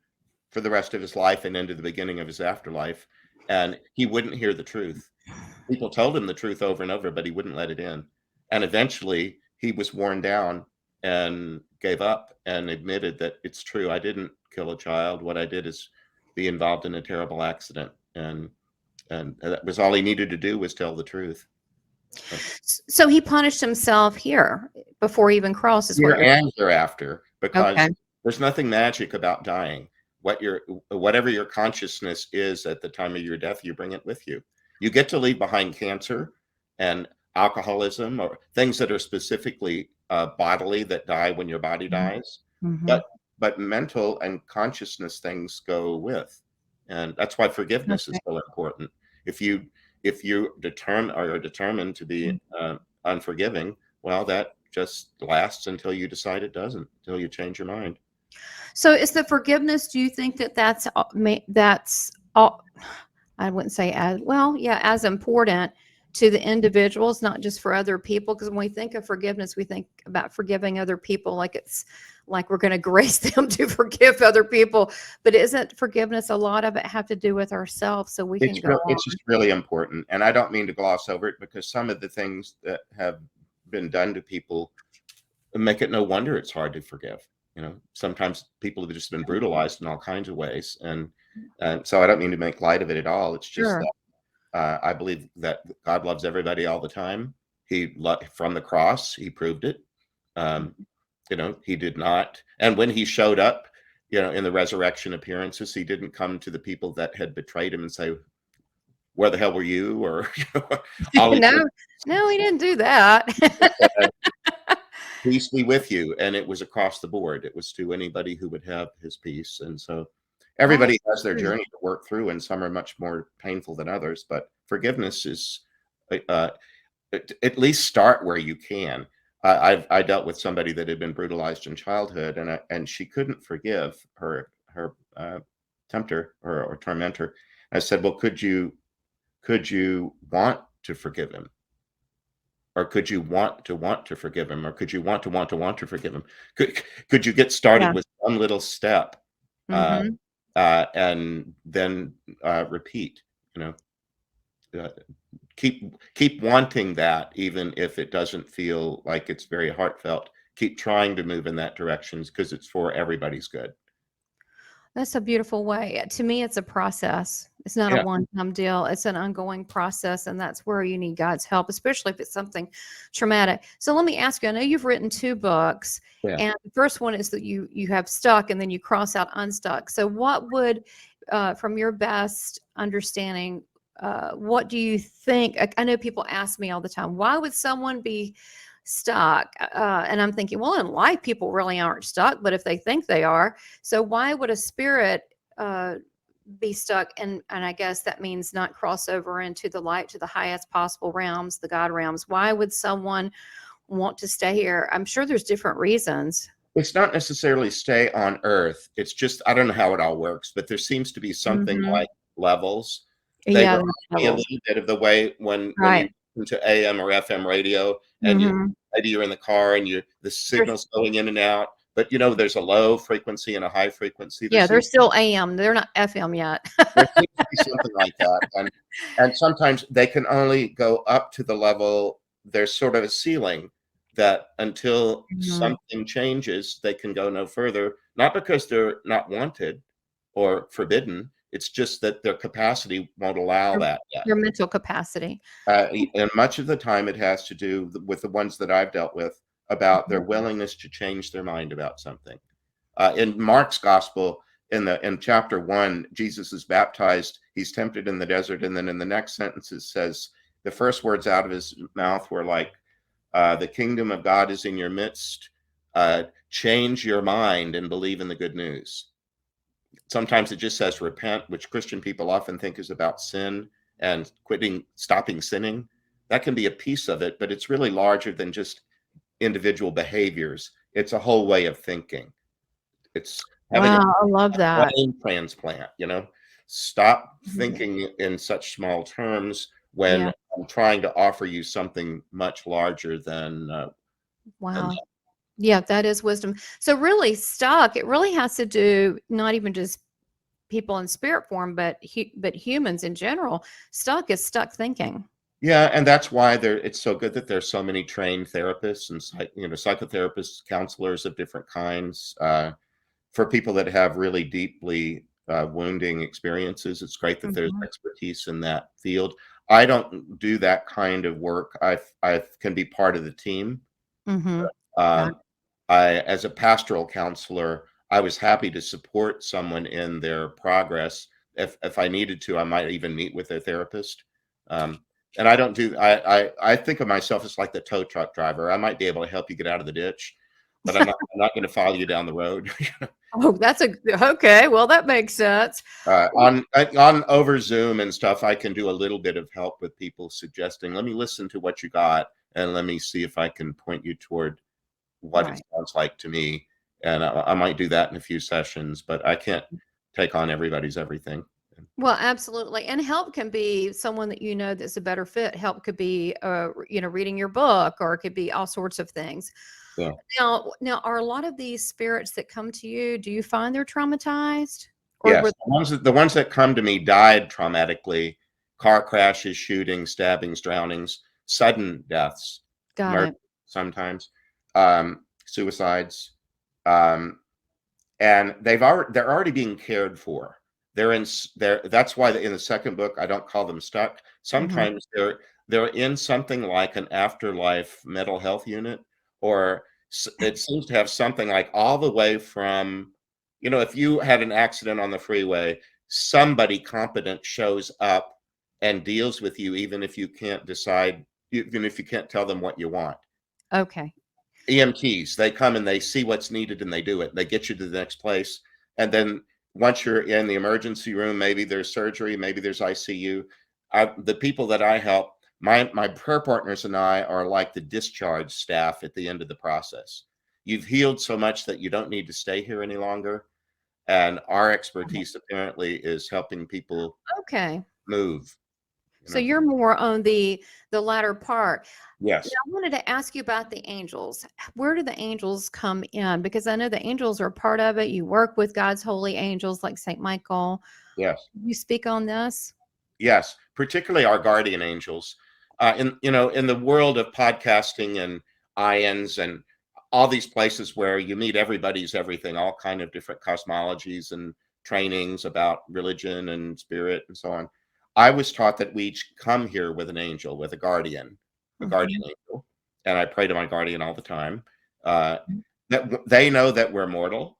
Speaker 2: for the rest of his life and into the beginning of his afterlife. And he wouldn't hear the truth. People told him the truth over and over, but he wouldn't let it in. And eventually he was worn down and gave up and admitted that it's true. I didn't kill a child. What I did is be involved in a terrible accident. And that was all he needed to do, was tell the truth.
Speaker 1: So he punished himself here before he even crosses.
Speaker 2: Here and hereafter, because
Speaker 1: Okay.
Speaker 2: there's nothing magic about dying. Whatever your consciousness is at the time of your death, you bring it with you. You get to leave behind cancer and alcoholism, or things that are specifically bodily, that die when your body dies. But mental and consciousness things go with, and that's why forgiveness is so important. If you are determined to be unforgiving, well, that just lasts until you decide it doesn't, until you change your mind.
Speaker 1: So is the forgiveness, do you think that's all, I wouldn't say as important to the individuals, not just for other people? Because when we think of forgiveness, we think about forgiving other people like it's like we're going to grace them to forgive other people. But isn't forgiveness, a lot of it have to do with ourselves, so we can go on?
Speaker 2: It's just really important. And I don't mean to gloss over it, because some of the things that have been done to people make it no wonder it's hard to forgive. Sometimes people have just been brutalized in all kinds of ways. And so I don't mean to make light of it at all. It's just that I believe that God loves everybody all the time. From the cross, he proved it. He did not. And when he showed up, in the resurrection appearances, he didn't come to the people that had betrayed him and say, "Where the hell were you?" Or,
Speaker 1: no, he didn't do that.
Speaker 2: Peace be with you. And it was across the board. It was to anybody who would have his peace. And so everybody has their journey to work through, and some are much more painful than others. But forgiveness is, at least start where you can. I dealt with somebody that had been brutalized in childhood, and she couldn't forgive her tempter or tormentor. I said, "Well, could you want to forgive him? Or could you want to forgive him? Or could you want to forgive him? Could you get started with one little step, and then repeat? Keep wanting that, even if it doesn't feel like it's very heartfelt. Keep trying to move in that direction, because it's for everybody's good."
Speaker 1: That's a beautiful way. To me, it's a process. It's not a one-time deal. It's an ongoing process, and that's where you need God's help, especially if it's something traumatic. So let me ask you, I know you've written 2 books, and the first one is that you have stuck, and then you cross out unstuck. So what would, from your best understanding, what do you think? I know people ask me all the time, why would someone be stuck? And I'm thinking, well, in life, people really aren't stuck, but if they think they are, so why would a spirit be stuck? And I guess that means not cross over into the light, to the highest possible realms, the God realms. Why would someone want to stay here? I'm sure there's different reasons.
Speaker 2: It's not necessarily stay on Earth. It's just, I don't know how it all works, but there seems to be something like levels. They remind me a little bit of the way when you listen to AM or FM radio, and maybe you're in the car and the signal's going in and out, But there's a low frequency and a high frequency.
Speaker 1: Yeah, they're still AM. They're not FM yet.
Speaker 2: There seems to be something like that, and sometimes they can only go up to the level. There's sort of a ceiling that until something changes, they can go no further. Not because they're not wanted or forbidden. It's just that their capacity won't allow that yet.
Speaker 1: Your mental capacity.
Speaker 2: And much of the time, it has to do with the ones that I've dealt with about their willingness to change their mind about something. In Mark's gospel, in chapter 1, Jesus is baptized. He's tempted in the desert, and then in the next sentence it says the first words out of his mouth were like, "The kingdom of God is in your midst. Change your mind and believe in the good news." Sometimes it just says repent, which Christian people often think is about sin and stopping sinning. That can be a piece of it, but it's really larger than just individual behaviors. It's a whole way of thinking. It's having
Speaker 1: I love
Speaker 2: a
Speaker 1: that.
Speaker 2: brain transplant, Stop thinking in such small terms when I'm trying to offer you something much larger than
Speaker 1: Wow. Yeah, that is wisdom. So really it really has to do not even just people in spirit form, but humans in general. Stuck is stuck thinking.
Speaker 2: Yeah, and that's why it's so good that there's so many trained therapists and psychotherapists, counselors of different kinds. For people that have really deeply wounding experiences, it's great that there's expertise in that field. I don't do that kind of work. I can be part of the team. As a pastoral counselor, I was happy to support someone in their progress. If I needed to, I might even meet with their therapist. And I don't do. I think of myself as like the tow truck driver. I might be able to help you get out of the ditch, but I'm not going to follow you down the road.
Speaker 1: Oh, that's okay. Well, that makes sense.
Speaker 2: On over Zoom and stuff, I can do a little bit of help with people suggesting, let me listen to what you got and let me see if I can point you toward what it sounds like to me. And I might do that in a few sessions, but I can't take on everybody's everything.
Speaker 1: Well, absolutely. And help can be someone that that's a better fit. Help could be, reading your book, or it could be all sorts of things.
Speaker 2: Yeah.
Speaker 1: Now, are a lot of these spirits that come to you, do you find they're traumatized? Or
Speaker 2: Yes. The ones that come to me died traumatically: car crashes, shootings, stabbings, drownings, sudden deaths,
Speaker 1: Got it.
Speaker 2: sometimes, suicides. And they're already being cared for. That's why in the second book, I don't call them stuck. Sometimes they're in something like an afterlife mental health unit, or it seems to have something like all the way from, if you had an accident on the freeway, somebody competent shows up and deals with you, even if you can't decide, even if you can't tell them what you want.
Speaker 1: Okay.
Speaker 2: EMTs, they come and they see what's needed and they do it. They get you to the next place. And then once you're in the emergency room, maybe there's surgery, maybe there's ICU. The people that I help, my prayer partners and I are like the discharge staff at the end of the process. You've healed so much that you don't need to stay here any longer. And our expertise apparently is helping people move.
Speaker 1: So you're more on the latter part.
Speaker 2: Yes.
Speaker 1: Now, I wanted to ask you about the angels. Where do the angels come in? Because I know the angels are part of it. You work with God's holy angels like St. Michael.
Speaker 2: Yes.
Speaker 1: Can you speak on this?
Speaker 2: Yes, particularly our guardian angels. In the world of podcasting and IANS and all these places where you meet everybody's everything, all kind of different cosmologies and trainings about religion and spirit and so on. I was taught that we each come here with an angel, with a guardian angel, and I pray to my guardian all the time. That they know that we're mortal.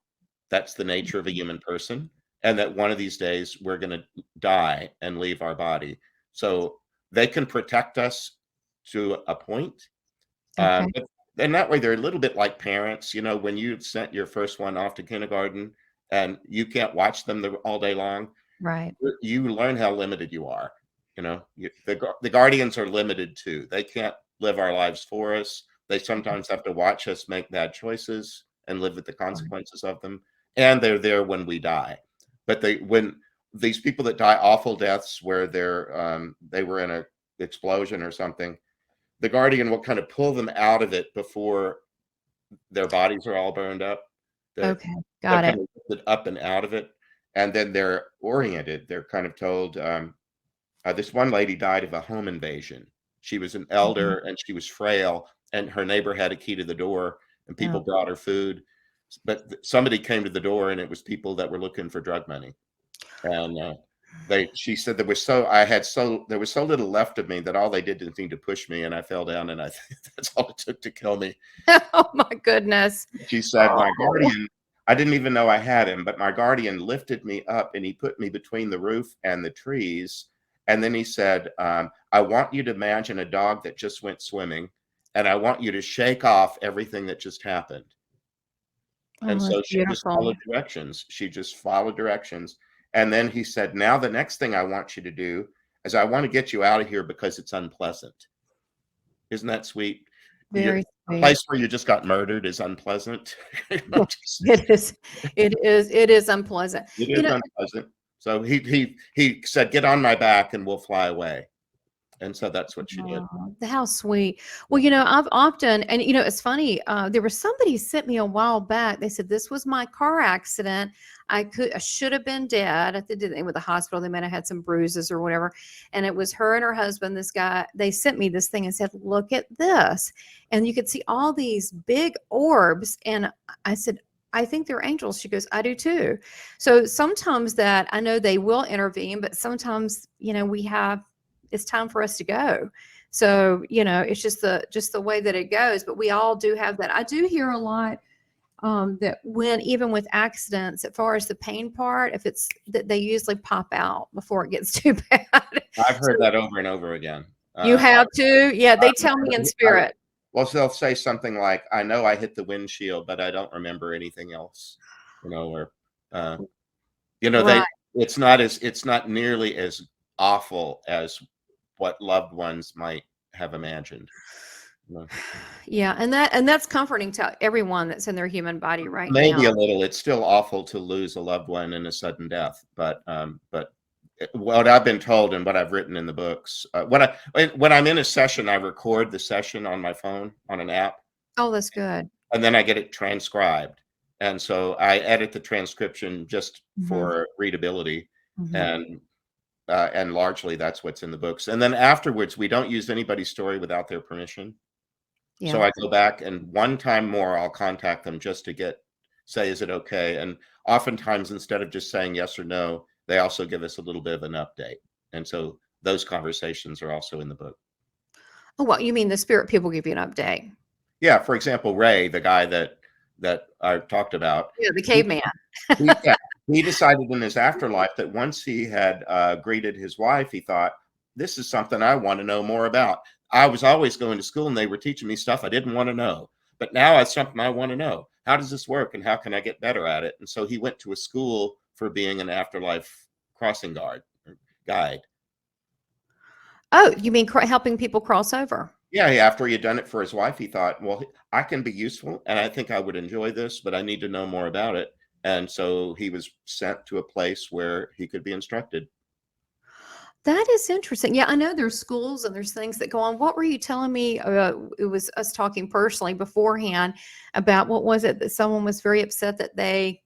Speaker 2: That's the nature of a human person, and that one of these days we're going to die and leave our body. So they can protect us to a point. And that way, they're a little bit like parents. When you sent your first one off to kindergarten and you can't watch them all day long,
Speaker 1: right?
Speaker 2: You learn how limited you are. The guardians are limited too. They can't live our lives for us. They sometimes have to watch us make bad choices and live with the consequences of them. And they're there when we die. But when these people that die awful deaths where they were in an explosion or something, the guardian will kind of pull them out of it before their bodies are all burned up.
Speaker 1: Okay,
Speaker 2: They're
Speaker 1: got
Speaker 2: kind
Speaker 1: it.
Speaker 2: of lifted up and out of it, and then they're oriented. They're kind of told, this one lady died of a home invasion. She was an
Speaker 1: Mhm.
Speaker 2: elder, and she was frail, and her neighbor had a key to the door, and people
Speaker 1: Oh,
Speaker 2: brought her food, but somebody came to the door, and it was people that were looking for drug money. And she said there was so little left of me that all they did was need to push me, and I fell down, and I think that's all it took to kill me.
Speaker 1: oh my goodness.
Speaker 2: She said, my
Speaker 1: Oh.
Speaker 2: guardian, I didn't even know I had him, but my guardian lifted me up and he put me between the roof and the trees. And then he said, I want you to imagine a dog that just went swimming, and I want you to shake off everything that just happened. And
Speaker 1: Oh, that's
Speaker 2: so she just
Speaker 1: beautiful.
Speaker 2: followed directions. She just followed directions. And then he said, now the next thing I want you to do is I want to get you out of here because it's unpleasant. Isn't that sweet?
Speaker 1: Very
Speaker 2: A
Speaker 1: sweet.
Speaker 2: place where you just got murdered is unpleasant. You know,
Speaker 1: It is, it is unpleasant.
Speaker 2: it
Speaker 1: You
Speaker 2: is
Speaker 1: know,
Speaker 2: unpleasant. So he said, "Get on my back and we'll fly away." And so that's what she did.
Speaker 1: oh, how sweet. Well,
Speaker 2: Yeah.
Speaker 1: I've often, and it's funny. There was somebody sent me a while back. They said this was my car accident. I should have been dead. I think they were at the hospital. They might have had some bruises or whatever. And it was her and her husband. This guy. They sent me this thing and said, "Look at this," and you could see all these big orbs. And I said, I think they're angels. She goes, I do too. So sometimes that I know they will intervene, but sometimes, we have it's time for us to go. So, it's just the way that it goes. But we all do have that. I do hear a lot that when even with accidents, as far as the pain part, if it's that they usually pop out before it gets too bad.
Speaker 2: I've
Speaker 1: So
Speaker 2: heard that over and over again.
Speaker 1: you have to, yeah, they
Speaker 2: I,
Speaker 1: tell me in
Speaker 2: I,
Speaker 1: spirit.
Speaker 2: well, so they'll say something like, "I know I hit the windshield, but I don't remember anything else." Or uh, they
Speaker 1: Right.
Speaker 2: it's not nearly as awful as what loved ones might have imagined. You know?
Speaker 1: Yeah, and that's comforting to everyone that's in their human body right
Speaker 2: Maybe
Speaker 1: now.
Speaker 2: a little. It's still awful to lose a loved one in a sudden death, but what I've been told and what I've written in the books, when I'm in a session, I record the session on my phone on an app,
Speaker 1: Oh, that's good.
Speaker 2: and then I get it transcribed, and so I edit the transcription just
Speaker 1: Hmm.
Speaker 2: for readability,
Speaker 1: Hmm.
Speaker 2: and and largely that's what's in the books. And then afterwards, we don't use anybody's story without their permission. So
Speaker 1: Yeah.
Speaker 2: I go back, and one time more, I'll contact them just to say, is it okay? And oftentimes, instead of just saying yes or no, they also give us a little bit of an update. And so those conversations are also in the book.
Speaker 1: Oh, well, you mean the spirit people give you an update?
Speaker 2: Yeah, for example, Ray, the guy that I talked about,
Speaker 1: Yeah, the
Speaker 2: he,
Speaker 1: caveman.
Speaker 2: yeah, he decided in his afterlife that once he had greeted his wife, he thought, this is something I want to know more about. I was always going to school and they were teaching me stuff I didn't want to know. But now it's something I want to know. How does this work and how can I get better at it? And so he went to a school for being an afterlife crossing guard or guide.
Speaker 1: Oh, you mean helping people cross over?
Speaker 2: Yeah, after he had done it for his wife, he thought, well, I can be useful and I think I would enjoy this, but I need to know more about it. And so he was sent to a place where he could be instructed.
Speaker 1: That is interesting. Yeah, I know there's schools and there's things that go on. What were you telling me? It was us talking personally beforehand about what was it that someone was very upset that they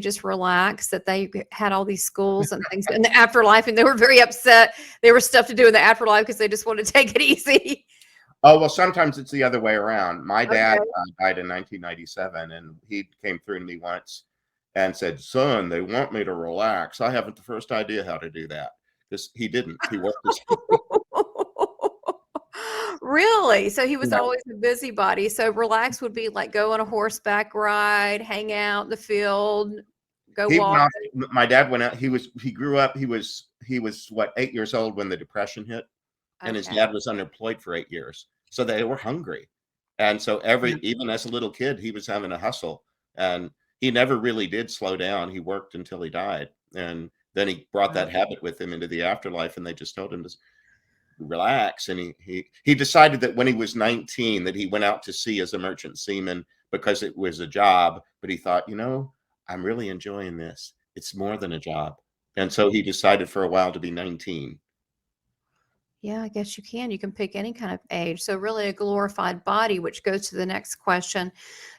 Speaker 1: just relax, that they had all these schools and things in the afterlife, and they were very upset. There was stuff to do in the afterlife because they just wanted to take it easy.
Speaker 2: Oh, well, sometimes it's the other way around. My dad
Speaker 1: Okay.
Speaker 2: died in 1997, and he came through to me once and said, son, they want me to relax. I haven't the first idea how to do that. Because he didn't. He worked his
Speaker 1: Really? So he was
Speaker 2: Yeah.
Speaker 1: always a busybody. So relax would be like go on a horseback ride, hang out in the field, go
Speaker 2: He went
Speaker 1: walk.
Speaker 2: off. My dad went out. He grew up. He was what, 8 years old when the Depression hit, and his
Speaker 1: Okay.
Speaker 2: dad was unemployed for 8 years. So they were hungry. And so
Speaker 1: Yeah.
Speaker 2: even as a little kid, he was having a hustle, and he never really did slow down. He worked until he died. And then he brought
Speaker 1: Wow.
Speaker 2: that habit with him into the afterlife, and they just told him to relax. And he decided that when he was 19 that he went out to sea as a merchant seaman because it was a job, but he thought, I'm really enjoying this. It's more than a job. And so he decided for a while to be 19.
Speaker 1: Yeah, I guess you can. You can pick any kind of age. So really a glorified body, which goes to the next question.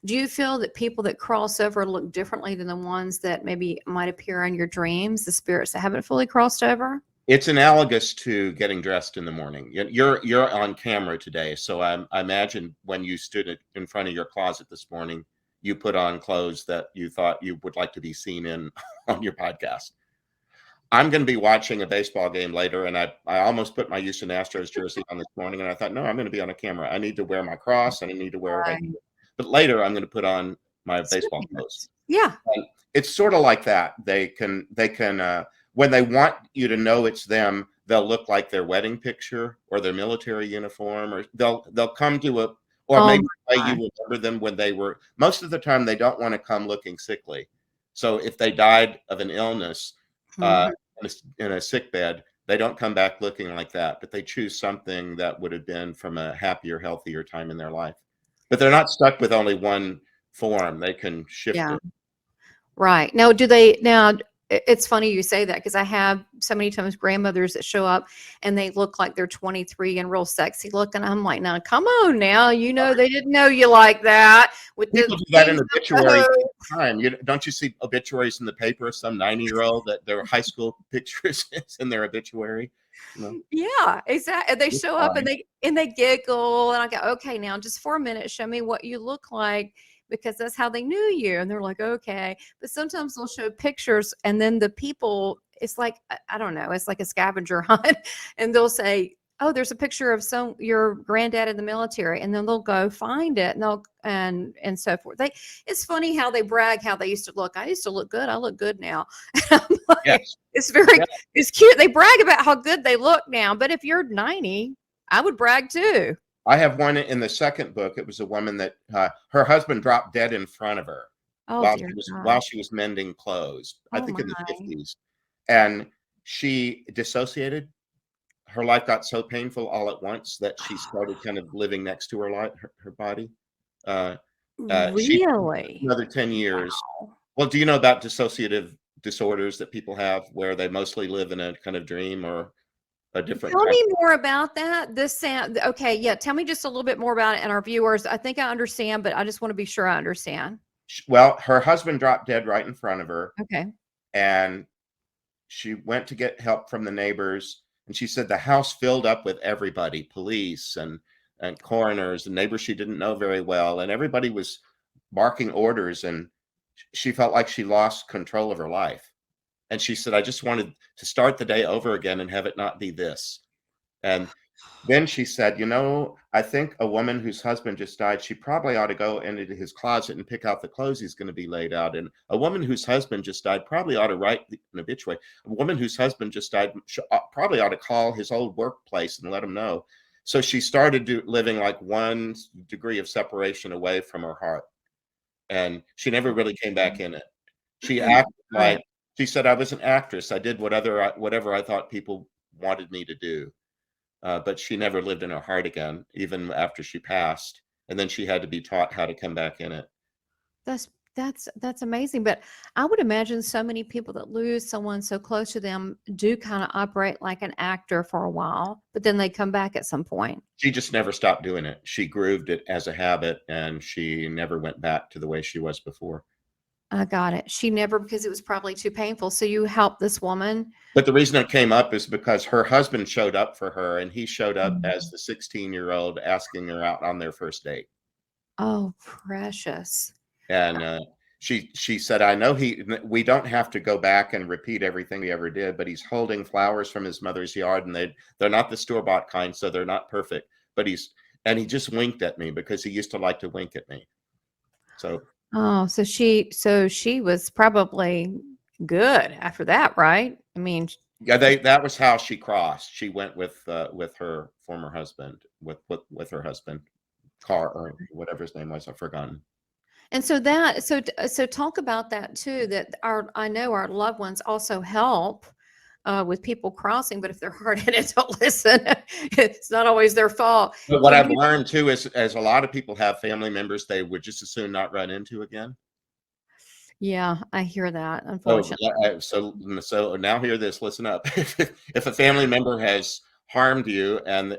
Speaker 1: Do you feel that people that cross over look differently than the ones that maybe might appear in your dreams, the spirits that haven't fully crossed over?
Speaker 2: It's analogous to getting dressed in the morning. You're on camera today, so I imagine when you stood in front of your closet this morning, you put on clothes that you thought you would like to be seen in on your podcast. I'm going to be watching a baseball game later, and I almost put my Houston Astros jersey on this morning, and I thought, no, I'm going to be on a camera. I need to wear my cross, and I need to wear what I
Speaker 1: Right.
Speaker 2: do. But later, I'm going to put on my baseball clothes.
Speaker 1: Sweetness. Yeah.
Speaker 2: And it's sort of like that. They can when they want you to know it's them, they'll look like their wedding picture or their military uniform, or they'll come to a, or
Speaker 1: Oh
Speaker 2: maybe
Speaker 1: my
Speaker 2: the way you remember them when they were. Most of the time, they don't want to come looking sickly. So if they died of an illness
Speaker 1: gosh.
Speaker 2: in a sick bed, they don't come back looking like that, but they choose something that would have been from a happier, healthier time in their life. But they're not stuck with only one form. They can shift
Speaker 1: Yeah.
Speaker 2: it.
Speaker 1: Right. It's funny you say that because I have so many times grandmothers that show up and they look like they're 23 and real sexy looking. I'm like, now come on now, they didn't know you like that with the
Speaker 2: People do that in
Speaker 1: things
Speaker 2: obituaries all the time. Don't you see obituaries in the paper? Some 90-year-old that their high school pictures is in their obituary.
Speaker 1: Yeah, exactly. They
Speaker 2: It's
Speaker 1: show up
Speaker 2: fine.
Speaker 1: and they giggle and I go, okay, now just for a minute, show me what you look like because that's how they knew you. And they're like, okay. But sometimes they'll show pictures and then the people, it's like, I don't know, it's like a scavenger hunt. And they'll say, oh, there's a picture of your granddad in the military, and then they'll go find it and and so forth. It's funny how they brag how they used to look. I used to look good. I look good now. I'm like,
Speaker 2: Yes.
Speaker 1: it's very
Speaker 2: Yeah.
Speaker 1: it's cute. They brag about how good they look now, but if you're 90, I would brag too.
Speaker 2: I have one in the second book. It was a woman that her husband dropped dead in front of her
Speaker 1: Oh dear
Speaker 2: while
Speaker 1: God.
Speaker 2: she was mending clothes, I
Speaker 1: Oh
Speaker 2: think
Speaker 1: my.
Speaker 2: in the 50s. And she dissociated. Her life got so painful all at once that she started kind of living next to her body. Uh, she
Speaker 1: Really?
Speaker 2: another 10 years.
Speaker 1: Wow.
Speaker 2: Well, do you know about dissociative disorders that people have where they mostly live in a kind of dream or a different
Speaker 1: Tell
Speaker 2: type?
Speaker 1: me more about that. Okay, yeah, tell me just a little bit more about it and our viewers. I think I understand, but I just want to be sure I understand.
Speaker 2: Well, her husband dropped dead right in front of her,
Speaker 1: Okay.
Speaker 2: and she went to get help from the neighbors, and she said the house filled up with everybody, police and coroners and neighbors she didn't know very well, and everybody was barking orders, and she felt like she lost control of her life. And she said, I just wanted to start the day over again and have it not be this. And then she said, I think a woman whose husband just died, she probably ought to go into his closet and pick out the clothes he's going to be laid out in. A woman whose husband just died probably ought to write an obituary. A woman whose husband just died probably ought to call his old workplace and let him know. So she started living like 1 degree of separation away from her heart. And she never really came back in it. She acted
Speaker 1: Right.
Speaker 2: like, she said, I was an actress. I did whatever I thought people wanted me to do. But she never lived in her heart again, even after she passed. And then she had to be taught how to come back in it.
Speaker 1: That's that's amazing. But I would imagine so many people that lose someone so close to them do kind of operate like an actor for a while, but then they come back at some point.
Speaker 2: She just never stopped doing it. She grooved it as a habit, and she never went back to the way she was before.
Speaker 1: I got it. She never, because it was probably too painful. So you helped this woman.
Speaker 2: But the reason it came up is because her husband showed up for her, and he showed up
Speaker 1: Mhm.
Speaker 2: as the 16-year-old asking her out on their first date.
Speaker 1: Oh, precious.
Speaker 2: And she said, I know we don't have to go back and repeat everything we ever did, but he's holding flowers from his mother's yard, and they're not the store-bought kind, so they're not perfect. But he just winked at me because he used to like to wink at me. So
Speaker 1: Oh, so she was probably good after that, right? I mean,
Speaker 2: yeah, that was how she crossed. She went with her former husband, with her husband, Carl, or whatever his name was, I've forgotten.
Speaker 1: and so talk about that too, that I know our loved ones also help with people crossing, but if they're hard-headed, don't listen. It's not always their fault.
Speaker 2: But what I've learned too is, as a lot of people have family members they would just as soon not run into again.
Speaker 1: Yeah, I hear that,
Speaker 2: So,
Speaker 1: unfortunately.
Speaker 2: so now hear this, listen up. If a family member has harmed you, and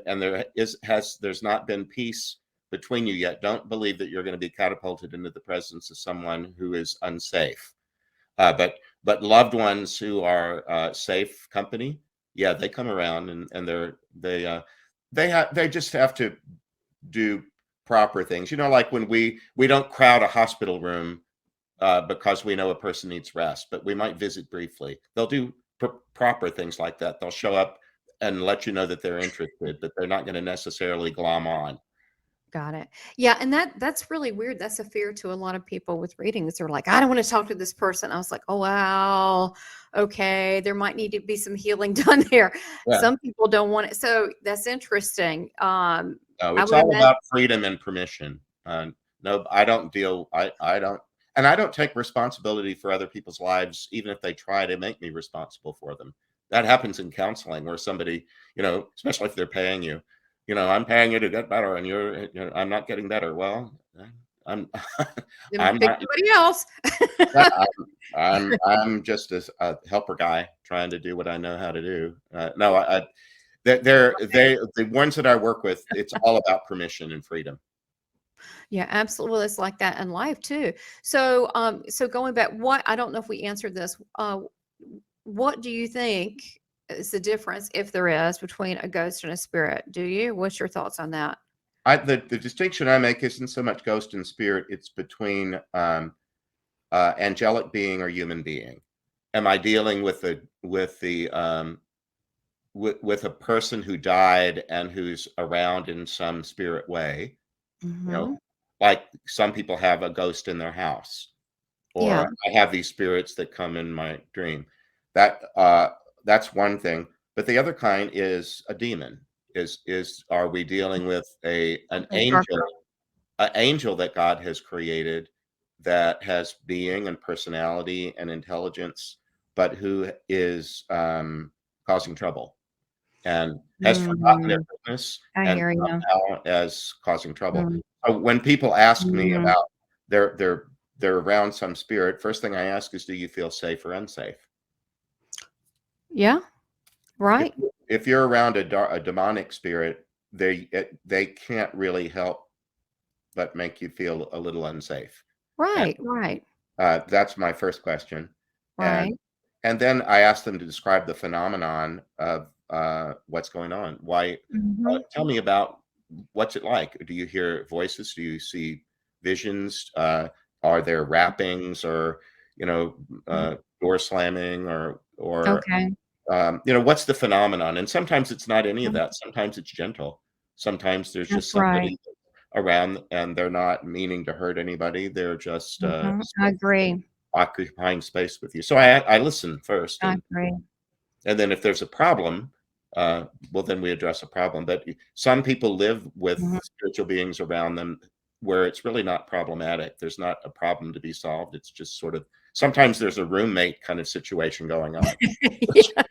Speaker 2: there's not been peace between you yet, don't believe that you're going to be catapulted into the presence of someone who is unsafe. But loved ones who are safe company, yeah, they come around, and they just have to do proper things. Like when we don't crowd a hospital room because we know a person needs rest, but we might visit briefly. They'll do proper things like that. They'll show up and let you know that they're interested, but they're not going to necessarily glom on.
Speaker 1: Got it. Yeah, and that's really weird. That's a fear to a lot of people with readings. They're like, I don't want to talk to this person. I was like, oh wow, okay, there might need to be some healing done there.
Speaker 2: Yeah.
Speaker 1: Some people don't want it. So that's interesting.
Speaker 2: No,
Speaker 1: I
Speaker 2: it's
Speaker 1: would
Speaker 2: all
Speaker 1: imagine.
Speaker 2: about freedom and permission. No, I don't take responsibility for other people's lives, even if they try to make me responsible for them. That happens in counseling, where somebody, especially if they're paying you, I'm paying you to get better, and I'm not getting better. Well, I'm
Speaker 1: Then
Speaker 2: I'm
Speaker 1: pick
Speaker 2: not.
Speaker 1: somebody else.
Speaker 2: I'm just a helper guy trying to do what I know how to do. No, the ones that I work with, it's all about permission and freedom.
Speaker 1: Yeah, absolutely. Well, it's like that in life too. So, so going back, I don't know if we answered this. What do you think is the difference, if there is, between a ghost and a spirit? Do you? What's your thoughts on that?
Speaker 2: The distinction I make isn't so much ghost and spirit; it's between angelic being or human being. Am I dealing with with a person who died and who's around in some spirit way?
Speaker 1: Mm-hmm.
Speaker 2: Like some people have a ghost in their house,
Speaker 1: Yeah.
Speaker 2: or I have these spirits that come in my dream. That's one thing. But the other kind is a demon. Are we dealing with an
Speaker 1: Okay, darker.
Speaker 2: angel that God has created, that has being and personality and intelligence, but who is causing trouble and has forgotten their
Speaker 1: Mm,
Speaker 2: business
Speaker 1: I
Speaker 2: and
Speaker 1: hear you.
Speaker 2: somehow as causing trouble?
Speaker 1: Mm,
Speaker 2: So when people ask me
Speaker 1: mm.
Speaker 2: about they're around some spirit, first thing I ask is, do you feel safe or unsafe?
Speaker 1: Yeah,
Speaker 2: If,
Speaker 1: right.
Speaker 2: if you're around a demonic spirit, they can't really help but make you feel a little unsafe. And
Speaker 1: Right, right,
Speaker 2: that's my first question. And
Speaker 1: right.
Speaker 2: and then I ask them to describe the phenomenon of what's going on. Why?
Speaker 1: Mm-hmm.
Speaker 2: Tell me about what's it like. Do you hear voices? Do you see visions? Are there rappings, or door slamming, or
Speaker 1: Okay.
Speaker 2: what's the phenomenon? And sometimes it's not any of that. Sometimes it's gentle. Sometimes there's
Speaker 1: That's
Speaker 2: just
Speaker 1: right.
Speaker 2: somebody around, and they're not meaning to hurt anybody. They're just
Speaker 1: Mm-hmm. I agree.
Speaker 2: occupying space with you. So I listen first,
Speaker 1: I
Speaker 2: and
Speaker 1: agree.
Speaker 2: then if there's a problem, well, then we address a problem. But some people live with
Speaker 1: Mhm.
Speaker 2: spiritual beings around them where it's really not problematic. There's not a problem to be solved. It's just sort of, sometimes there's a roommate kind of situation going on. Which
Speaker 1: Yeah.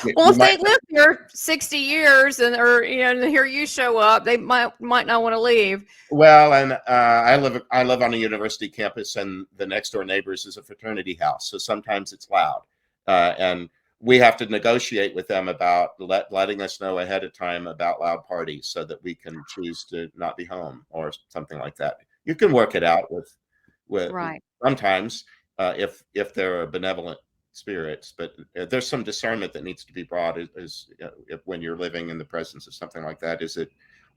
Speaker 2: you
Speaker 1: Well,
Speaker 2: you
Speaker 1: if
Speaker 2: might,
Speaker 1: they live here 60 years and here you show up, they might not want to leave.
Speaker 2: well, and I live on a university campus, and the next door neighbors is a fraternity house. So sometimes it's loud, and we have to negotiate with them about letting us know ahead of time about loud parties, so that we can choose to not be home or something like that. You can work it out with
Speaker 1: Right.
Speaker 2: sometimes, if there are benevolent spirits, but there's some discernment that needs to be brought, if when you're living in the presence of something like that. Is it,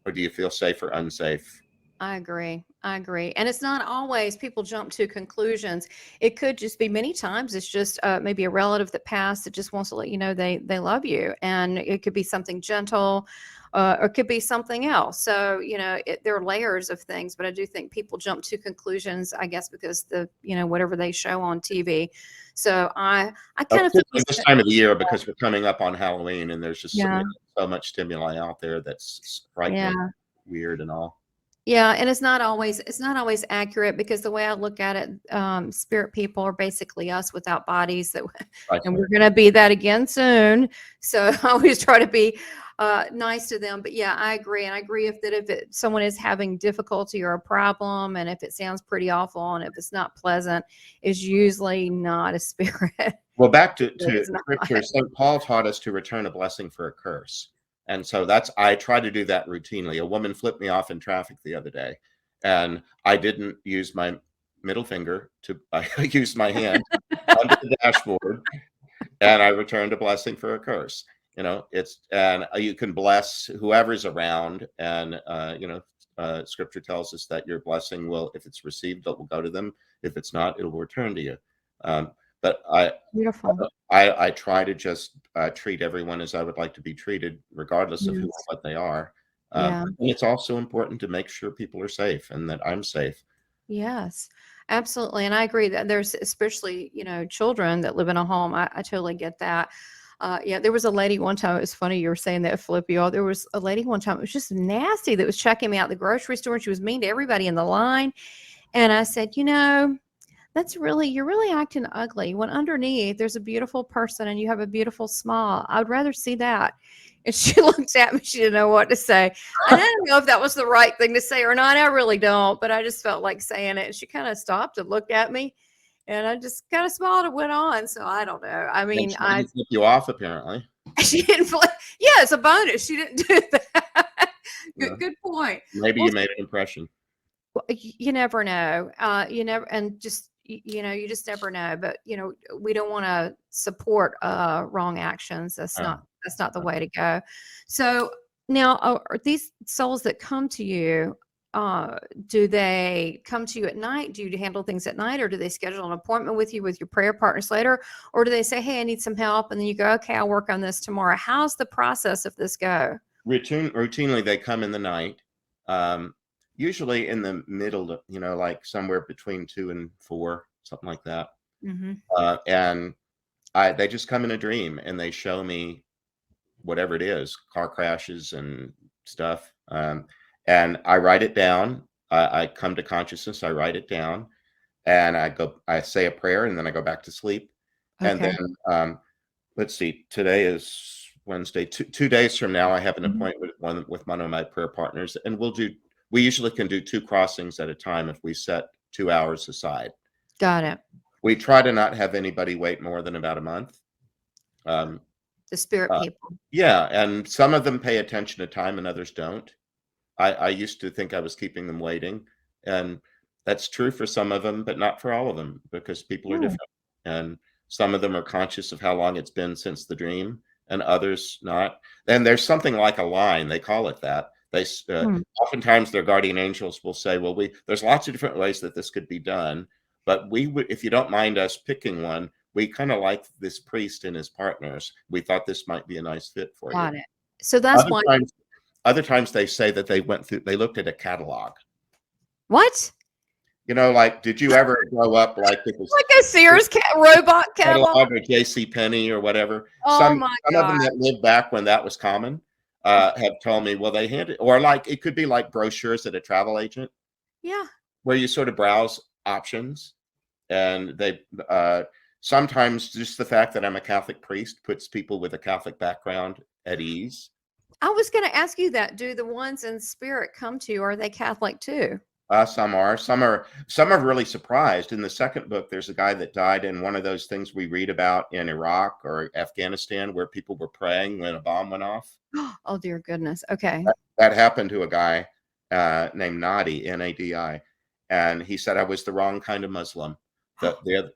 Speaker 2: or do you feel safe or unsafe?
Speaker 1: I agree. I agree. And it's not always people jump to conclusions. It could just be, many times it's just maybe a relative that passed that just wants to let you know they love you. And it could be something gentle, or it could be something else. So, there are layers of things, but I do think people jump to conclusions, I guess, because whatever they show on TV. So I kind of feel
Speaker 2: Particularly this time of the year, because we're coming up on Halloween, and there's just
Speaker 1: yeah,
Speaker 2: so much stimuli out there that's frightening,
Speaker 1: yeah.
Speaker 2: weird, and all.
Speaker 1: Yeah, and it's not always accurate, because the way I look at it, spirit people are basically us without bodies that, and
Speaker 2: Precisely.
Speaker 1: we're gonna be that again soon. So I always try to be nice to them. But yeah, I agree, and I agree if someone is having difficulty or a problem, and if it sounds pretty awful, and if it's not pleasant, it's usually not a spirit.
Speaker 2: Well, back to
Speaker 1: It's not.
Speaker 2: scripture, St. Paul taught us to return a blessing for a curse. And so I try to do that routinely. A woman flipped me off in traffic the other day, and I didn't use my middle finger I used my hand under the dashboard, and I returned a blessing for a curse. And you can bless whoever's around, and scripture tells us that your blessing will, if it's received, it will go to them. If it's not, it will return to you. But
Speaker 1: Beautiful.
Speaker 2: I try to just treat everyone as I would like to be treated, regardless of who or
Speaker 1: Yes.
Speaker 2: what they are.
Speaker 1: Yeah.
Speaker 2: And it's also important to make sure people are safe and that I'm safe.
Speaker 1: Yes, absolutely. And I agree that there's especially, children that live in a home. I totally get that. Yeah, there was a lady one time. It was funny you were saying that, Filippo. There was a lady one time. It was just nasty that was checking me out at the grocery store, and she was mean to everybody in the line. And I said, you're really acting ugly when underneath there's a beautiful person and you have a beautiful smile. I would rather see that. And she looked at me. She didn't know what to say. And I don't know if that was the right thing to say or not. I really don't, but I just felt like saying it. And she kind of stopped and looked at me, and I just kind of smiled and went on. So I don't know. I mean,
Speaker 2: She didn't flip you off, apparently.
Speaker 1: she didn't. Yeah, it's a bonus. She didn't do that.
Speaker 2: Yeah.
Speaker 1: Good point.
Speaker 2: Maybe you made an impression.
Speaker 1: Well, you never know. You never, and just you just never know. But we don't want to support wrong actions. That's not the way to go. So now, are these souls that come to you, do they come to you at night? Do you handle things at night, or do they schedule an appointment with you with your prayer partners later, or do they say, "Hey, I need some help," and then you go, "Okay, I'll work on this tomorrow"? How's the process of this go?
Speaker 2: Routinely, they come in the night. Usually in the middle, like somewhere between 2 and 4, something like that.
Speaker 1: Mm-hmm.
Speaker 2: And they just come in a dream and they show me whatever it is, car crashes and stuff. And I write it down. I come to consciousness, I write it down, and I say a prayer, and then I go back to sleep. And
Speaker 1: Okay.
Speaker 2: then, let's see, today is Wednesday. 2 days from now, I have an
Speaker 1: Mhm.
Speaker 2: appointment with one of my prayer partners, and we usually can do 2 crossings at a time if we set 2 hours aside.
Speaker 1: Got it.
Speaker 2: We try to not have anybody wait more than about a month.
Speaker 1: The spirit people.
Speaker 2: Yeah, and some of them pay attention to time and others don't. I used to think I was keeping them waiting, and that's true for some of them, but not for all of them, because people are
Speaker 1: Hmm.
Speaker 2: different. And some of them are conscious of how long it's been since the dream, and others not. And there's something like a line, they call it that.
Speaker 1: Hmm.
Speaker 2: Oftentimes their guardian angels will say, well, there's lots of different ways that this could be done, but we would, if you don't mind us picking one, we kind of like this priest and his partners. We thought this might be a nice fit for you.
Speaker 1: Got it. So that's why.
Speaker 2: Other times they say that they looked at a catalog.
Speaker 1: What?
Speaker 2: Like, did you ever grow up like it was
Speaker 1: Like a Sears robot catalog?
Speaker 2: or J.C. Penney or whatever?
Speaker 1: Oh
Speaker 2: Some
Speaker 1: my
Speaker 2: of them
Speaker 1: God.
Speaker 2: that lived back when that was common have told me, well, they handed, or like it could be like brochures at a travel agent.
Speaker 1: Yeah.
Speaker 2: Where you sort of browse options, and they sometimes just the fact that I'm a Catholic priest puts people with a Catholic background at ease.
Speaker 1: I was going to ask you that. Do the ones in spirit come to you? Are they Catholic too?
Speaker 2: Some are really surprised. In the second book, there's a guy that died in one of those things we read about in Iraq or Afghanistan where people were praying when a bomb went off.
Speaker 1: Oh, dear goodness. Okay.
Speaker 2: That happened to a guy named Nadi, Nadi, and he said, I was the wrong kind of Muslim. The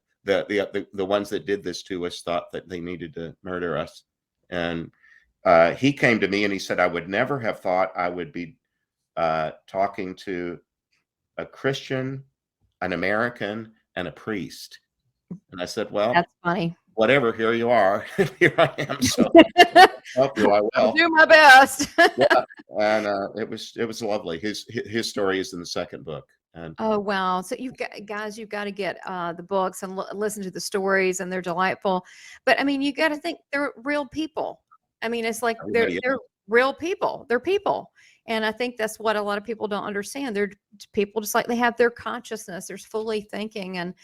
Speaker 2: ones that did this to us thought that they needed to murder us. And he came to me and he said, I would never have thought I would be talking to a Christian, an American, and a priest. And I said, well,
Speaker 1: That's funny.
Speaker 2: whatever, here you are. Here I am. So help you, I will.
Speaker 1: I'll do my best.
Speaker 2: Yeah. And it was lovely. His story is in the second book. And
Speaker 1: oh, wow. So you've got to get the books and listen to the stories, and they're delightful. But I mean, you got to think they're real people. I mean, it's like they're real people. They're people. And I think that's what a lot of people don't understand. They're people just like they have their consciousness. There's fully thinking and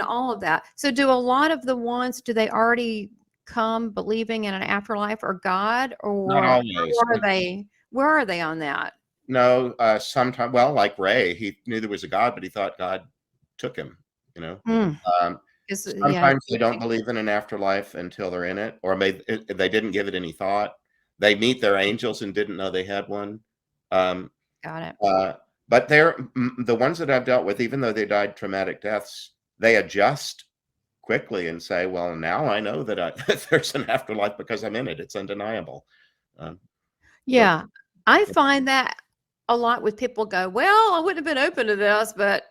Speaker 1: all of that. So do a lot of the ones, do they already come believing in an afterlife or God, or
Speaker 2: not always.
Speaker 1: where are they on that?
Speaker 2: No, sometimes, well, like Ray, he knew there was a God, but he thought God took him,
Speaker 1: Mm. Yeah,
Speaker 2: sometimes they don't believe in an afterlife until they're in it, or they didn't give it any thought. They meet their angels and didn't know they had one. Um,
Speaker 1: got it.
Speaker 2: uh, but the ones that I've dealt with, even though they died traumatic deaths, they adjust quickly and say, "Well, now I know that there's an afterlife because I'm in it. It's undeniable." Um, so
Speaker 1: Yeah, I find that a lot with people go, well, I wouldn't have been open to this, but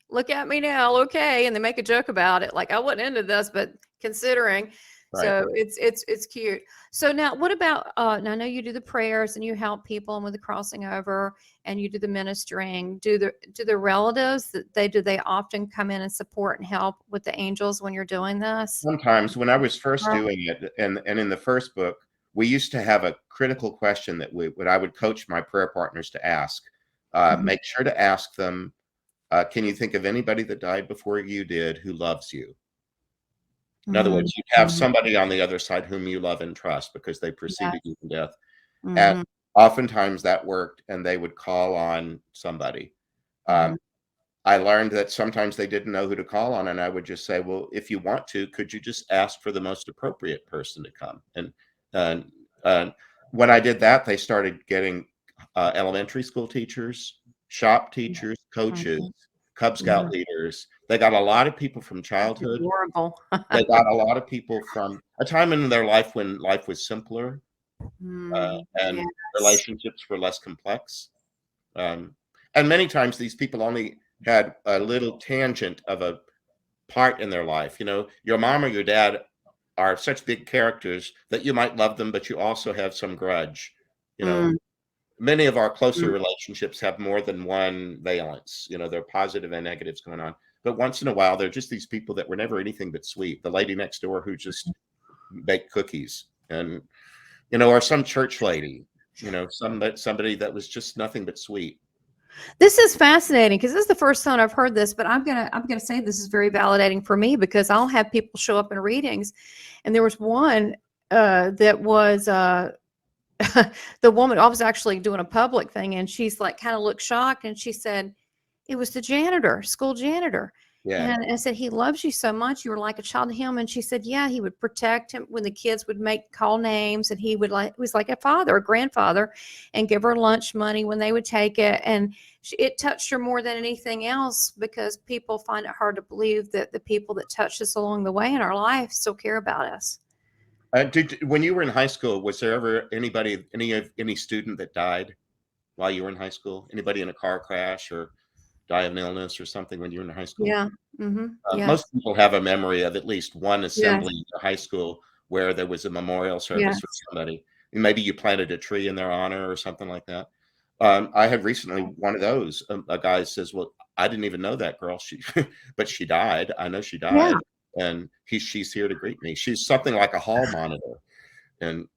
Speaker 1: look at me now, okay, and they make a joke about it, like I wasn't into this, but considering.
Speaker 2: right.
Speaker 1: So it's cute. So now, what about? Now I know you do the prayers and you help people with the crossing over, and you do the ministering. Do the relatives do they often come in and support and help with the angels when you're doing this?
Speaker 2: Sometimes when I was first doing it, and in the first book, we used to have a critical question that I would coach my prayer partners to ask.
Speaker 1: Mhm.
Speaker 2: Make sure to ask them, can you think of anybody that died before you did who loves you? In other
Speaker 1: Mhm.
Speaker 2: words, you have somebody on the other side whom you love and trust because they preceded
Speaker 1: Yes.
Speaker 2: you to death. And
Speaker 1: Mhm.
Speaker 2: oftentimes that worked, and they would call on somebody. Um,
Speaker 1: Mhm.
Speaker 2: I learned that sometimes they didn't know who to call on, and I would just say, "Well, if you want to, could you just ask for the most appropriate person to come?" And uh, when I did that, they started getting elementary school teachers, shop teachers, coaches,
Speaker 1: Mhm.
Speaker 2: Cub Scout
Speaker 1: Mhm.
Speaker 2: leaders. They got a lot of people from
Speaker 1: That's
Speaker 2: childhood.
Speaker 1: adorable.
Speaker 2: They got a lot of people from a time in their life when life was simpler, and
Speaker 1: Yes.
Speaker 2: relationships were less complex. Um, and many times these people only had a little tangent of a part in their life. You know, your mom or your dad are such big characters that you might love them, but you also have some grudge. You know,
Speaker 1: Mm,
Speaker 2: many of our closer
Speaker 1: mm.
Speaker 2: relationships have more than one valence. You know, they're positive and negatives going on. But once in a while, they're just these people that were never anything but sweet. The lady next door who just baked cookies, and or some church lady, somebody that was just nothing but sweet.
Speaker 1: This is fascinating because this is the first time I've heard this, but I'm gonna say this is very validating for me because I'll have people show up in readings, and there was one that was the woman. I was actually doing a public thing, and she's like kind of looked shocked, and she said, it was the janitor, school janitor.
Speaker 2: Yeah.
Speaker 1: And I said, he loves you so much. You were like a child to him. And she said, yeah, he would protect him when the kids would make call names, and he would it was like a father, a grandfather, and give her lunch money when they would take it. And it touched her more than anything else because people find it hard to believe that the people that touched us along the way in our life still care about us.
Speaker 2: When you were in high school, was there ever any student that died while you were in high school? Anybody in a car crash or die of an illness or something when you were in high school?
Speaker 1: Yeah. Yes.
Speaker 2: Most people have a memory of at least one
Speaker 1: Yes.
Speaker 2: assembly in their high school where there was a memorial service for
Speaker 1: Yes.
Speaker 2: somebody. And maybe you planted a tree in their honor or something like that. I had recently one of those. A guy says, "Well, I didn't even know that girl. She, but she died. I know she
Speaker 1: Yeah.
Speaker 2: died, and she's here to greet me. She's something like a hall monitor, and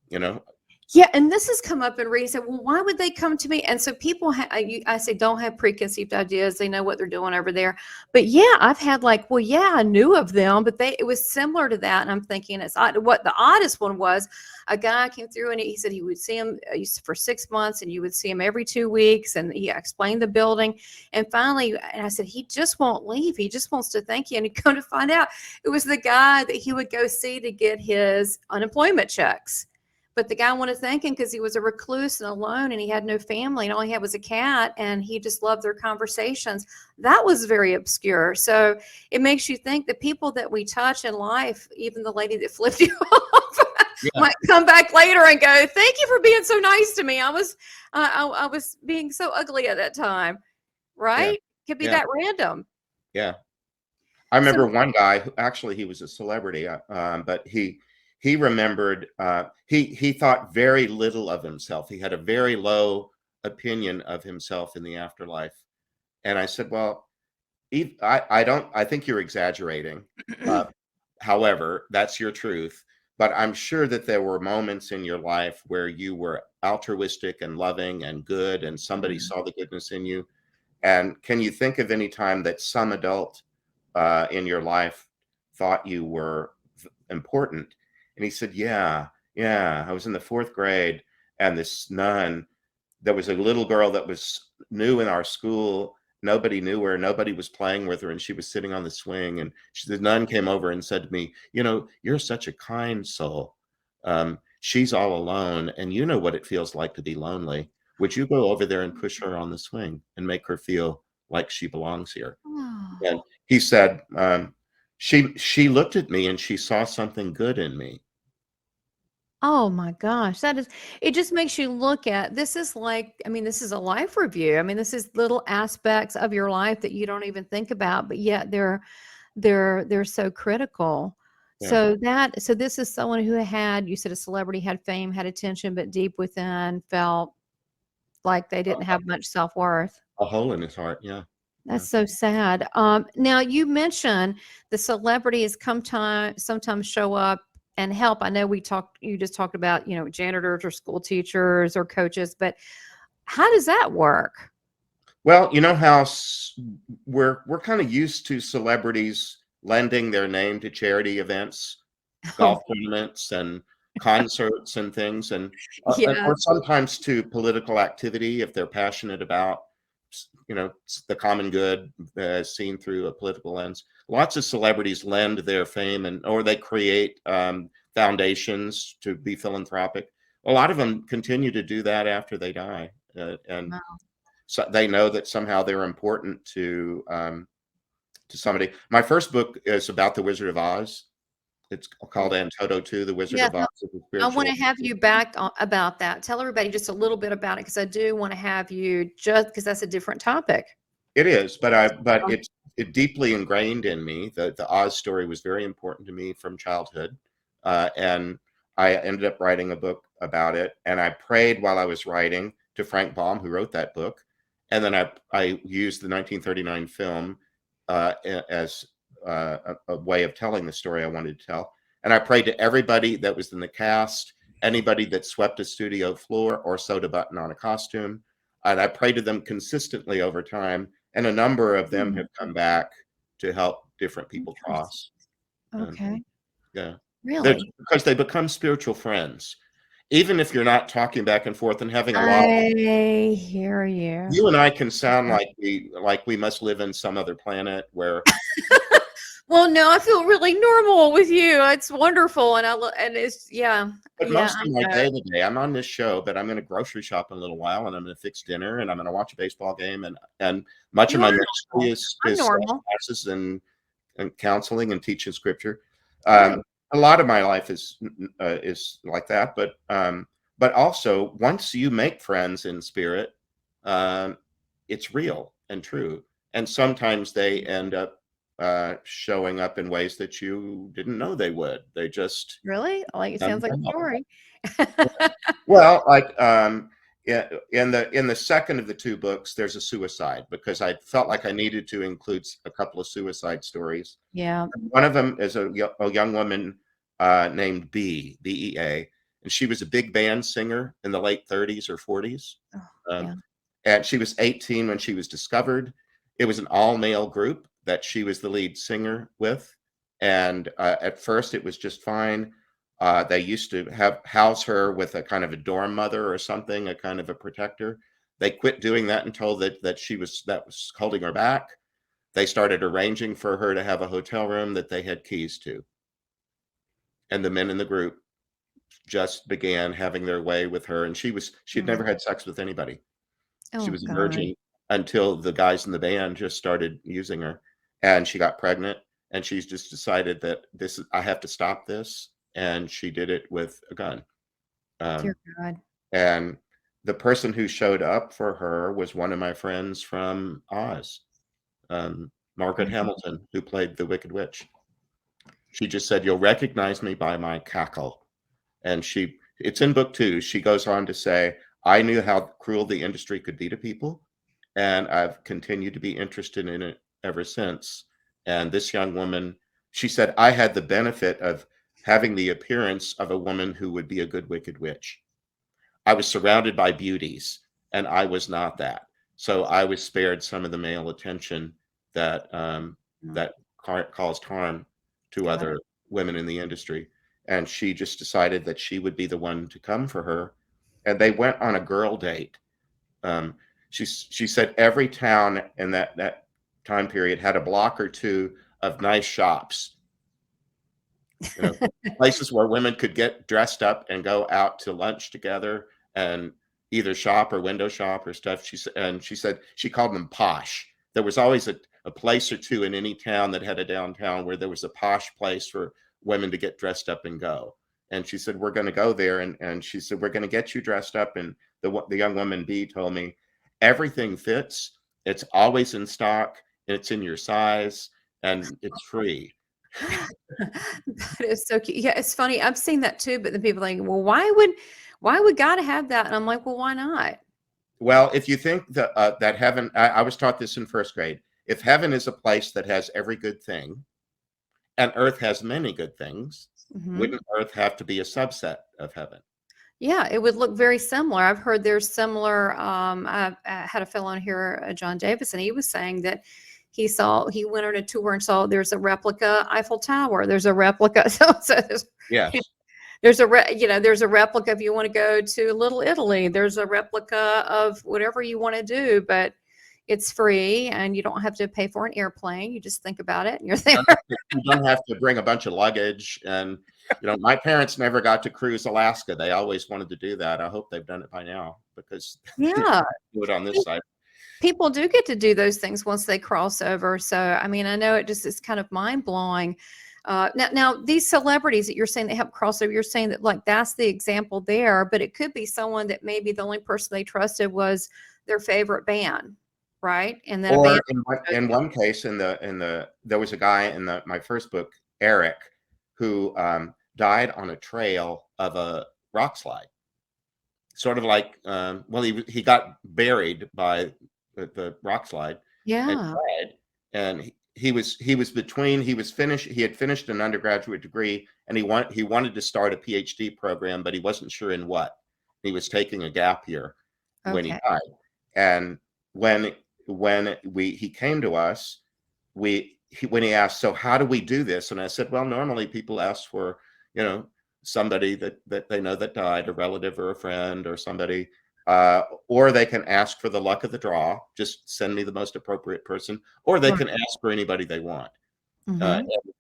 Speaker 2: you know,
Speaker 1: Yeah, and this has come up in reading. Said, well, why would they come to me? And so people, I say, don't have preconceived ideas. They know what they're doing over there. But yeah, I've had like, well, yeah, I knew of them, but it was similar to that. And I'm thinking, it's odd. What the oddest one was, a guy came through and he said he would see him for 6 months, and you would see him every 2 weeks. And he explained the building. And finally, and I said, he just won't leave. He just wants to thank you. And he come to find out, it was the guy that he would go see to get his unemployment checks. But the guy wanted to thank him because he was a recluse and alone, and he had no family, and all he had was a cat, and he just loved their conversations. That was very obscure. So it makes you think the people that we touch in life, even the lady that flipped you off,
Speaker 2: yeah,
Speaker 1: might come back later and go, thank you for being so nice to me. I was being so ugly at that time.
Speaker 2: yeah,
Speaker 1: Right? Could be
Speaker 2: yeah,
Speaker 1: that random.
Speaker 2: yeah. I
Speaker 1: So
Speaker 2: remember one guy who actually he was a celebrity, but he remembered he thought very little of himself. He had a very low opinion of himself in the afterlife. And I said, "Well, I don't. I think you're exaggerating. Uh, however, that's your truth. But I'm sure that there were moments in your life where you were altruistic and loving and good, and somebody saw the goodness in you. And can you think of any time that some adult in your life thought you were important?" And he said, "Yeah, yeah. I was in the fourth grade, and this nun, there was a little girl that was new in our school, Nobody knew her. Nobody was playing with her, and she was sitting on the swing. And the nun came over and said to me, "You're such a kind soul. She's all alone, and you know what it feels like to be lonely. Would you go over there and push her on the swing and make her feel like she belongs here?"
Speaker 1: Oh.
Speaker 2: And he said, she looked at me and she saw something good in me.
Speaker 1: Oh my gosh, it just makes you look at this is like, I mean, this is a life review. I mean, this is little aspects of your life that you don't even think about, but yet they're so critical.
Speaker 2: Yeah,
Speaker 1: So this is someone who had, you said a celebrity, had fame, had attention, but deep within felt like they didn't have much self-worth.
Speaker 2: a hole in his heart. Yeah, yeah.
Speaker 1: That's so sad. Now you mentioned the celebrities sometimes show up and help. I know you just talked about, janitors or school teachers or coaches, but how does that work?
Speaker 2: Well, you know how we're kind of used to celebrities lending their name to charity events,
Speaker 1: Oh,
Speaker 2: golf tournaments, and concerts and things, and
Speaker 1: yeah.
Speaker 2: or sometimes to political activity if they're passionate about the common good seen through a political lens. Lots of celebrities lend their fame or they create foundations to be philanthropic. A lot of them continue to do that after they die, and
Speaker 1: Wow.
Speaker 2: so they know that somehow they're important to somebody. My first book is about the Wizard of Oz. It's called Antono 2, The Wizard
Speaker 1: Yeah,
Speaker 2: of Oz. Is a
Speaker 1: I want
Speaker 2: spiritual.
Speaker 1: to have you back about that. Tell everybody just a little bit about it because I do want to have you, just because that's a different topic.
Speaker 2: It is, but
Speaker 1: Um,
Speaker 2: it deeply ingrained in me. The Oz story was very important to me from childhood, and I ended up writing a book about it. And I prayed while I was writing to Frank Baum, who wrote that book, and then I used the 1939 film as a way of telling the story I wanted to tell. And I prayed to everybody that was in the cast, anybody that swept a studio floor or sewed a button on a costume, and I prayed to them consistently over time, and a number of them have come back to help different people
Speaker 1: Interesting.
Speaker 2: cross. And
Speaker 1: Okay.
Speaker 2: yeah,
Speaker 1: Really?
Speaker 2: because they become spiritual friends, even if you're not talking back and forth and having a lot.
Speaker 1: I hear you.
Speaker 2: You and I can sound like we must live in some other planet where.
Speaker 1: Well, no, I feel really normal with you. It's wonderful, and it's yeah,
Speaker 2: But
Speaker 1: yeah.
Speaker 2: most
Speaker 1: I
Speaker 2: of my
Speaker 1: know.
Speaker 2: day today, I'm on this show, but I'm going to grocery shop in a little while, and I'm going to fix dinner, and I'm going to watch a baseball game, and much of
Speaker 1: You are
Speaker 2: my ministry
Speaker 1: normal. I'm
Speaker 2: is staff
Speaker 1: normal.
Speaker 2: classes and counseling and teaching scripture.
Speaker 1: Right.
Speaker 2: A lot of my life is like that, but also once you make friends in spirit, um, it's real and true, and sometimes they end up showing up in ways that you didn't know they would. They just
Speaker 1: Really? Like it sounds like a story.
Speaker 2: well, like in the second of the two books, there's a suicide because I felt like I needed to include a couple of suicide stories.
Speaker 1: Yeah.
Speaker 2: One of them is a young woman named Bea, and she was a big band singer in the late 30s or 40s.
Speaker 1: Oh,
Speaker 2: Um,
Speaker 1: yeah.
Speaker 2: and she was 18 when she was discovered. It was an all-male group that she was the lead singer with, and at first it was just fine. They used to house her with a kind of a dorm mother or something, a kind of a protector. They quit doing that and told that that was holding her back. They started arranging for her to have a hotel room that they had keys to, and the men in the group just began having their way with her. And she'd
Speaker 1: Oh,
Speaker 2: never had sex with anybody. She
Speaker 1: oh
Speaker 2: was a
Speaker 1: God.
Speaker 2: virgin until the guys in the band just started using her, and she got pregnant, and she's just decided that I have to stop this, and she did it with a gun.
Speaker 1: Dear
Speaker 2: Um,
Speaker 1: God.
Speaker 2: and the person who showed up for her was one of my friends from Oz, Margaret
Speaker 1: Mhm.
Speaker 2: Hamilton, who played the Wicked Witch. She just said, "You'll recognize me by my cackle." And it's in book 2. She goes on to say, "I knew how cruel the industry could be to people, and I've continued to be interested in it ever since." And this young woman, she said, "I had the benefit of having the appearance of a woman who would be a good wicked witch. I was surrounded by beauties, and I was not that. So I was spared some of the male attention that
Speaker 1: Oh,
Speaker 2: that caused harm to
Speaker 1: got it.
Speaker 2: other women in the industry." And she just decided that she would be the one to come for her. And they went on a girl date. Um, she said every town in that time period had a block or two of nice shops, places where women could get dressed up and go out to lunch together and either shop or window shop or stuff. She said she called them posh. There was always a place or two in any town that had a downtown where there was a posh place for women to get dressed up and go. And she said, we're going to go there. And she said, we're going to get you dressed up. And the young woman B told me, everything fits. It's always in stock. It's in your size and it's free.
Speaker 1: That is so cute. Yeah, it's funny. I've seen that too, but the people are like, well, why would God have that? And I'm like, well, why not?
Speaker 2: Well, if you think that heaven, I was taught this in first grade. If heaven is a place that has every good thing, and earth has many good things, wouldn't earth have to be a subset of heaven?
Speaker 1: Yeah, it would look very similar. I've heard there's similar. I had a fellow on here, John Davis, and he was saying that he went on a tour and saw there's a replica Eiffel Tower. There's a replica. So
Speaker 2: Yes.
Speaker 1: there's a replica if you want to go to Little Italy. There's a replica of whatever you want to do, but it's free and you don't have to pay for an airplane. You just think about it and you're there.
Speaker 2: You don't have to bring a bunch of luggage. And, my parents never got to cruise Alaska. They always wanted to do that. I hope they've done it by now because
Speaker 1: Yeah.
Speaker 2: do it on this side.
Speaker 1: People do get to do those things once they cross over. So, I mean, I know it's kind of mind blowing. Now these celebrities that you're saying that help cross over, you're saying that like that's the example there, but it could be someone that maybe the only person they trusted was their favorite band, right? And then
Speaker 2: Or in one case, there was a guy in my first book, Eric, who died on a trail of a rock slide. Sort of like, he got buried by the rock slide.
Speaker 1: Yeah.
Speaker 2: And died. And he had finished an undergraduate degree, and he wanted to start a PhD program, but he wasn't sure in what. He was taking a gap year when he died. And when he came to us, when he asked, so how do we do this? And I said, well, normally people ask for, somebody that they know that died, a relative or a friend or somebody, or they can ask for the luck of the draw, just send me the most appropriate person, or they can ask for anybody they want.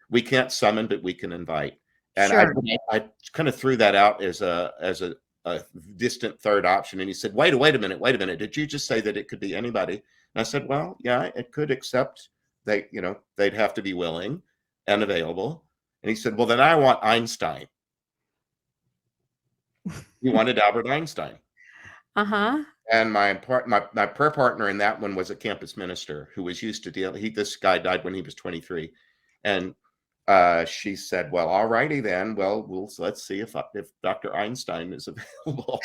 Speaker 2: We can't summon, but we can invite. And
Speaker 1: Sure.
Speaker 2: I kind of threw that out as a distant third option. And he said, wait a minute. Did you just say that it could be anybody? And I said, well, yeah, it could, except they'd have to be willing and available. And he said, well, then I want Einstein. He wanted Albert Einstein. And my prayer partner in that one was a campus minister who was used to this guy died when he was 23. And she said, well, all righty then. Well, let's see if Dr. Einstein is available.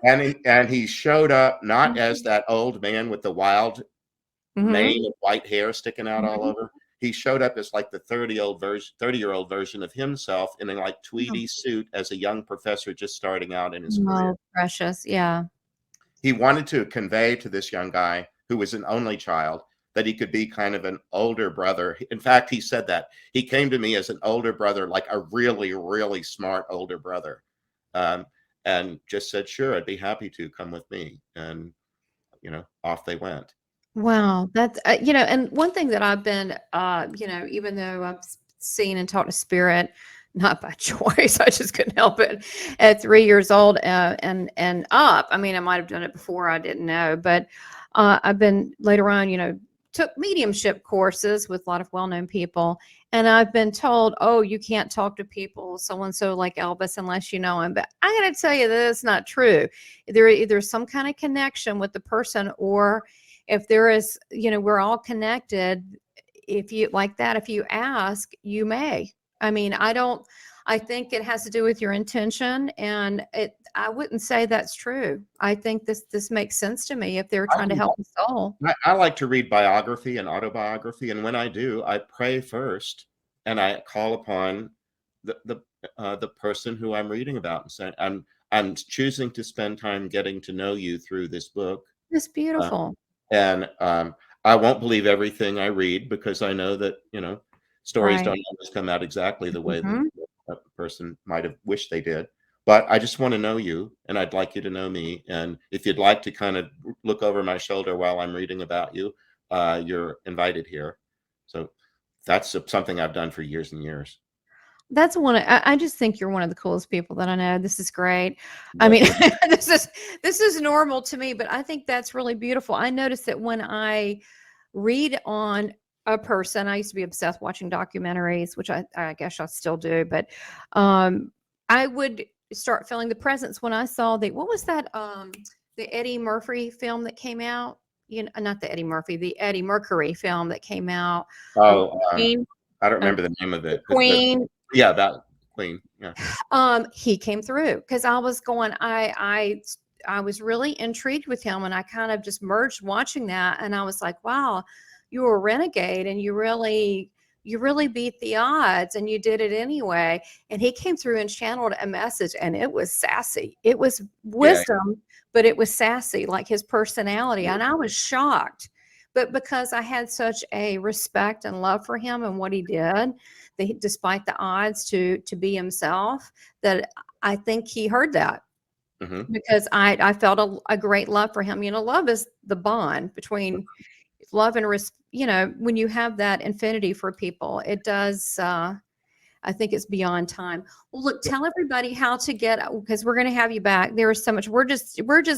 Speaker 2: and he showed up not as that old man with the wild mane of white hair sticking out all over. He showed up as like the 30-year-old version of himself in a like tweedy suit as a young professor just starting out in his career.
Speaker 1: Precious. Yeah.
Speaker 2: He wanted to convey to this young guy who was an only child that he could be kind of an older brother. In fact, he said that he came to me as an older brother, like a really, really smart older brother, and just said, sure, I'd be happy to come with me. And, off they went.
Speaker 1: Wow. That's, and one thing that I've been, even though I've seen and talked to spirit, not by choice, I just couldn't help it at 3 years old and up. I mean, I might've done it before, I didn't know, but I've been later on, took mediumship courses with a lot of well-known people. And I've been told, oh, you can't talk to people, so-and-so like Elvis, unless you know him. But I got to tell you, that's not true. There either some kind of connection with the person, or if there is, we're all connected. If you like that, if you ask, you may. I mean, I think it has to do with your intention, and I wouldn't say that's true. I think this makes sense to me if they're trying to help the soul.
Speaker 2: I like to read biography and autobiography, and when I do, I pray first, and I call upon the person who I'm reading about and say, I'm choosing to spend time getting to know you through this book.
Speaker 1: It's beautiful.
Speaker 2: And I won't believe everything I read, because I know that, stories don't always come out exactly the way that a person might have wished they did. But I just want to know you, and I'd like you to know me. And if you'd like to kind of look over my shoulder while I'm reading about you, you're invited here. So that's something I've done for years and years.
Speaker 1: That's I just think you're one of the coolest people that I know. This is great. I
Speaker 2: Well,
Speaker 1: mean, this is normal to me, but I think that's really beautiful. I noticed that when I read on a person, I used to be obsessed watching documentaries, which I guess I still do, but I would start feeling the presence when I saw what was that, the Eddie Murphy film that came out? Not the Eddie Murphy, the Eddie Mercury film that came out.
Speaker 2: oh,
Speaker 1: Queen,
Speaker 2: I don't remember the name of it.
Speaker 1: Queen.
Speaker 2: Yeah, that Queen. Yeah.
Speaker 1: He came through because I was going, I was really intrigued with him, and I kind of just merged watching that, and I was like, wow, you were a renegade, and you really beat the odds, and you did it anyway. And he came through and channeled a message, and it was sassy. It was wisdom, but it was sassy, like his personality. And I was shocked. But because I had such a respect and love for him and what he did, despite the odds to be himself, that I think he heard that.
Speaker 2: Mm-hmm.
Speaker 1: Because I felt a great love for him. Love is the bond between love and when you have that infinity for people, it does. I think it's beyond time. Well, look, tell everybody how to get, because we're going to have you back. There is so much. We're just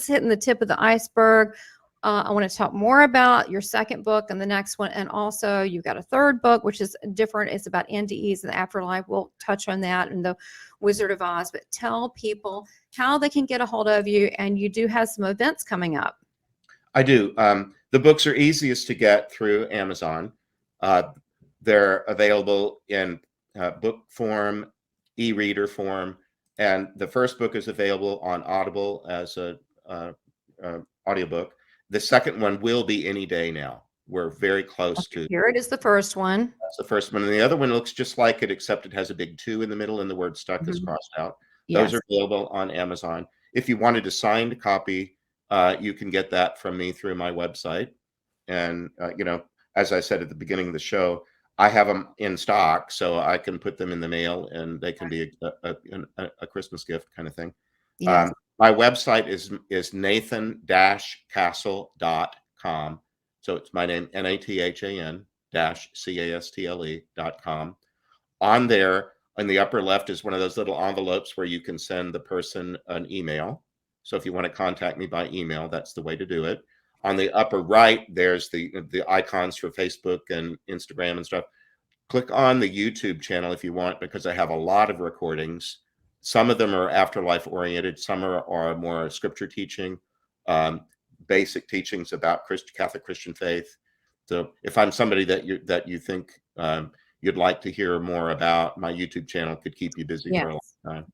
Speaker 1: hitting the tip of the iceberg. I want to talk more about your second book and the next one. And also you've got a third book, which is different. It's about NDEs and the afterlife. We'll touch on that and the Wizard of Oz, but tell people how they can get a hold of you. And you do have some events coming up.
Speaker 2: I do. The books are easiest to get through Amazon. They're available in book form, e-reader form, and the first book is available on Audible as a audiobook. The second one will be any day now. We're very close to.
Speaker 1: Here it is, the first one.
Speaker 2: That's the first one. And the other one looks just like it, except it has a big 2 in the middle and the word stuck is crossed out. Those are available on Amazon. If you wanted a signed copy, you can get that from me through my website. And, as I said at the beginning of the show, I have them in stock, so I can put them in the mail and they can be a Christmas gift kind of thing.
Speaker 1: Yes.
Speaker 2: My website is nathan-castle.com. So it's my name, nathan-castle.com. On there, in the upper left is one of those little envelopes where you can send the person an email. So if you want to contact me by email, that's the way to do it. On the upper right, there's the icons for Facebook and Instagram and stuff. Click on the YouTube channel if you want, because I have a lot of recordings. Some of them are afterlife oriented. Some are more scripture teaching, basic teachings about Catholic Christian faith. So if I'm somebody that you think you'd like to hear more about, my YouTube channel could keep you busy for a long time.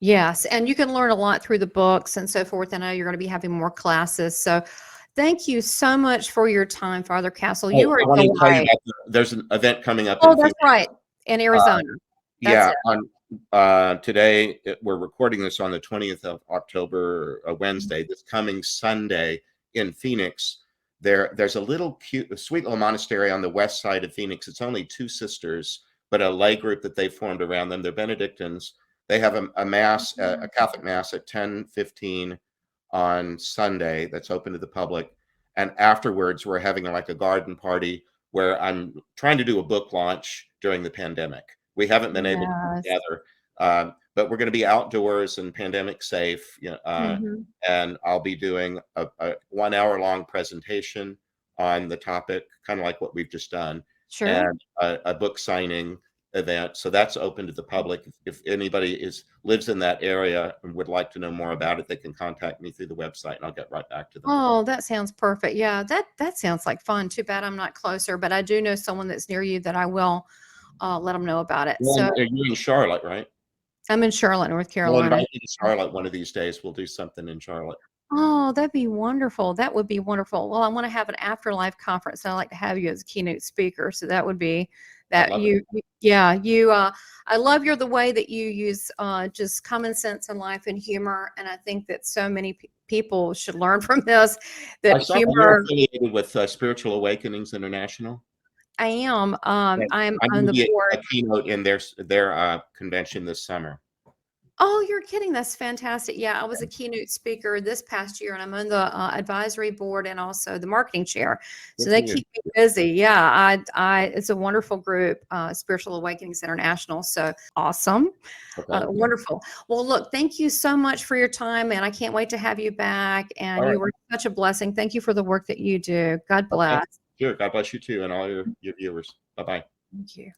Speaker 1: Yes, and you can learn a lot through the books and so forth. I know you're going to be having more classes. So thank you so much for your time, Father Castle. You are
Speaker 2: delight. There's an event coming up.
Speaker 1: Oh, that's right. In Arizona.
Speaker 2: Today we're recording this on the 20th of October, Wednesday. This coming Sunday in Phoenix, there's a little sweet little monastery on the west side of Phoenix. It's only 2 sisters, but a lay group that they formed around them. They're Benedictines. They have a mass, a Catholic mass at 10:15 on Sunday that's open to the public. And afterwards, we're having like a garden party where I'm trying to do a book launch during the pandemic. We haven't been able to be together, but we're going to be outdoors and pandemic safe. And I'll be doing a 1 hour long presentation on the topic, kind of like what we've just done.
Speaker 1: Sure.
Speaker 2: And a book signing event. So that's open to the public. If anybody lives in that area and would like to know more about it, they can contact me through the website and I'll get right back to them.
Speaker 1: Oh, that sounds perfect. Yeah, that sounds like fun. Too bad I'm not closer, but I do know someone that's near you that I will let them know about it.
Speaker 2: Well, so you're in Charlotte, right?
Speaker 1: I'm in Charlotte, North Carolina.
Speaker 2: We'll invite you to Charlotte one of these days. We'll do something in Charlotte.
Speaker 1: Oh, that'd be wonderful. That would be wonderful. Well, I want to have an afterlife conference, and I'd like to have you as a keynote speaker. So that would be that I love the way that you use just common sense in life and humor. And I think that so many people should learn from this. That humor.
Speaker 2: You're affiliated with Spiritual Awakenings International.
Speaker 1: I am. I'm on the board.
Speaker 2: A keynote in their convention this summer.
Speaker 1: Oh, you're kidding. That's fantastic. Yeah, I was a keynote speaker this past year, and I'm on the advisory board and also the marketing chair. So
Speaker 2: Good
Speaker 1: they
Speaker 2: for you.
Speaker 1: keep me busy. Yeah, it's a wonderful group, Spiritual Awakenings International. So awesome.
Speaker 2: Okay.
Speaker 1: Wonderful. Well, look, thank you so much for your time, and I can't wait to have you back. And
Speaker 2: All right.
Speaker 1: you were such a blessing. Thank you for the work that you do. God
Speaker 2: Okay.
Speaker 1: bless.
Speaker 2: Sure. God bless you too, and all your viewers. Bye bye.
Speaker 1: Thank you.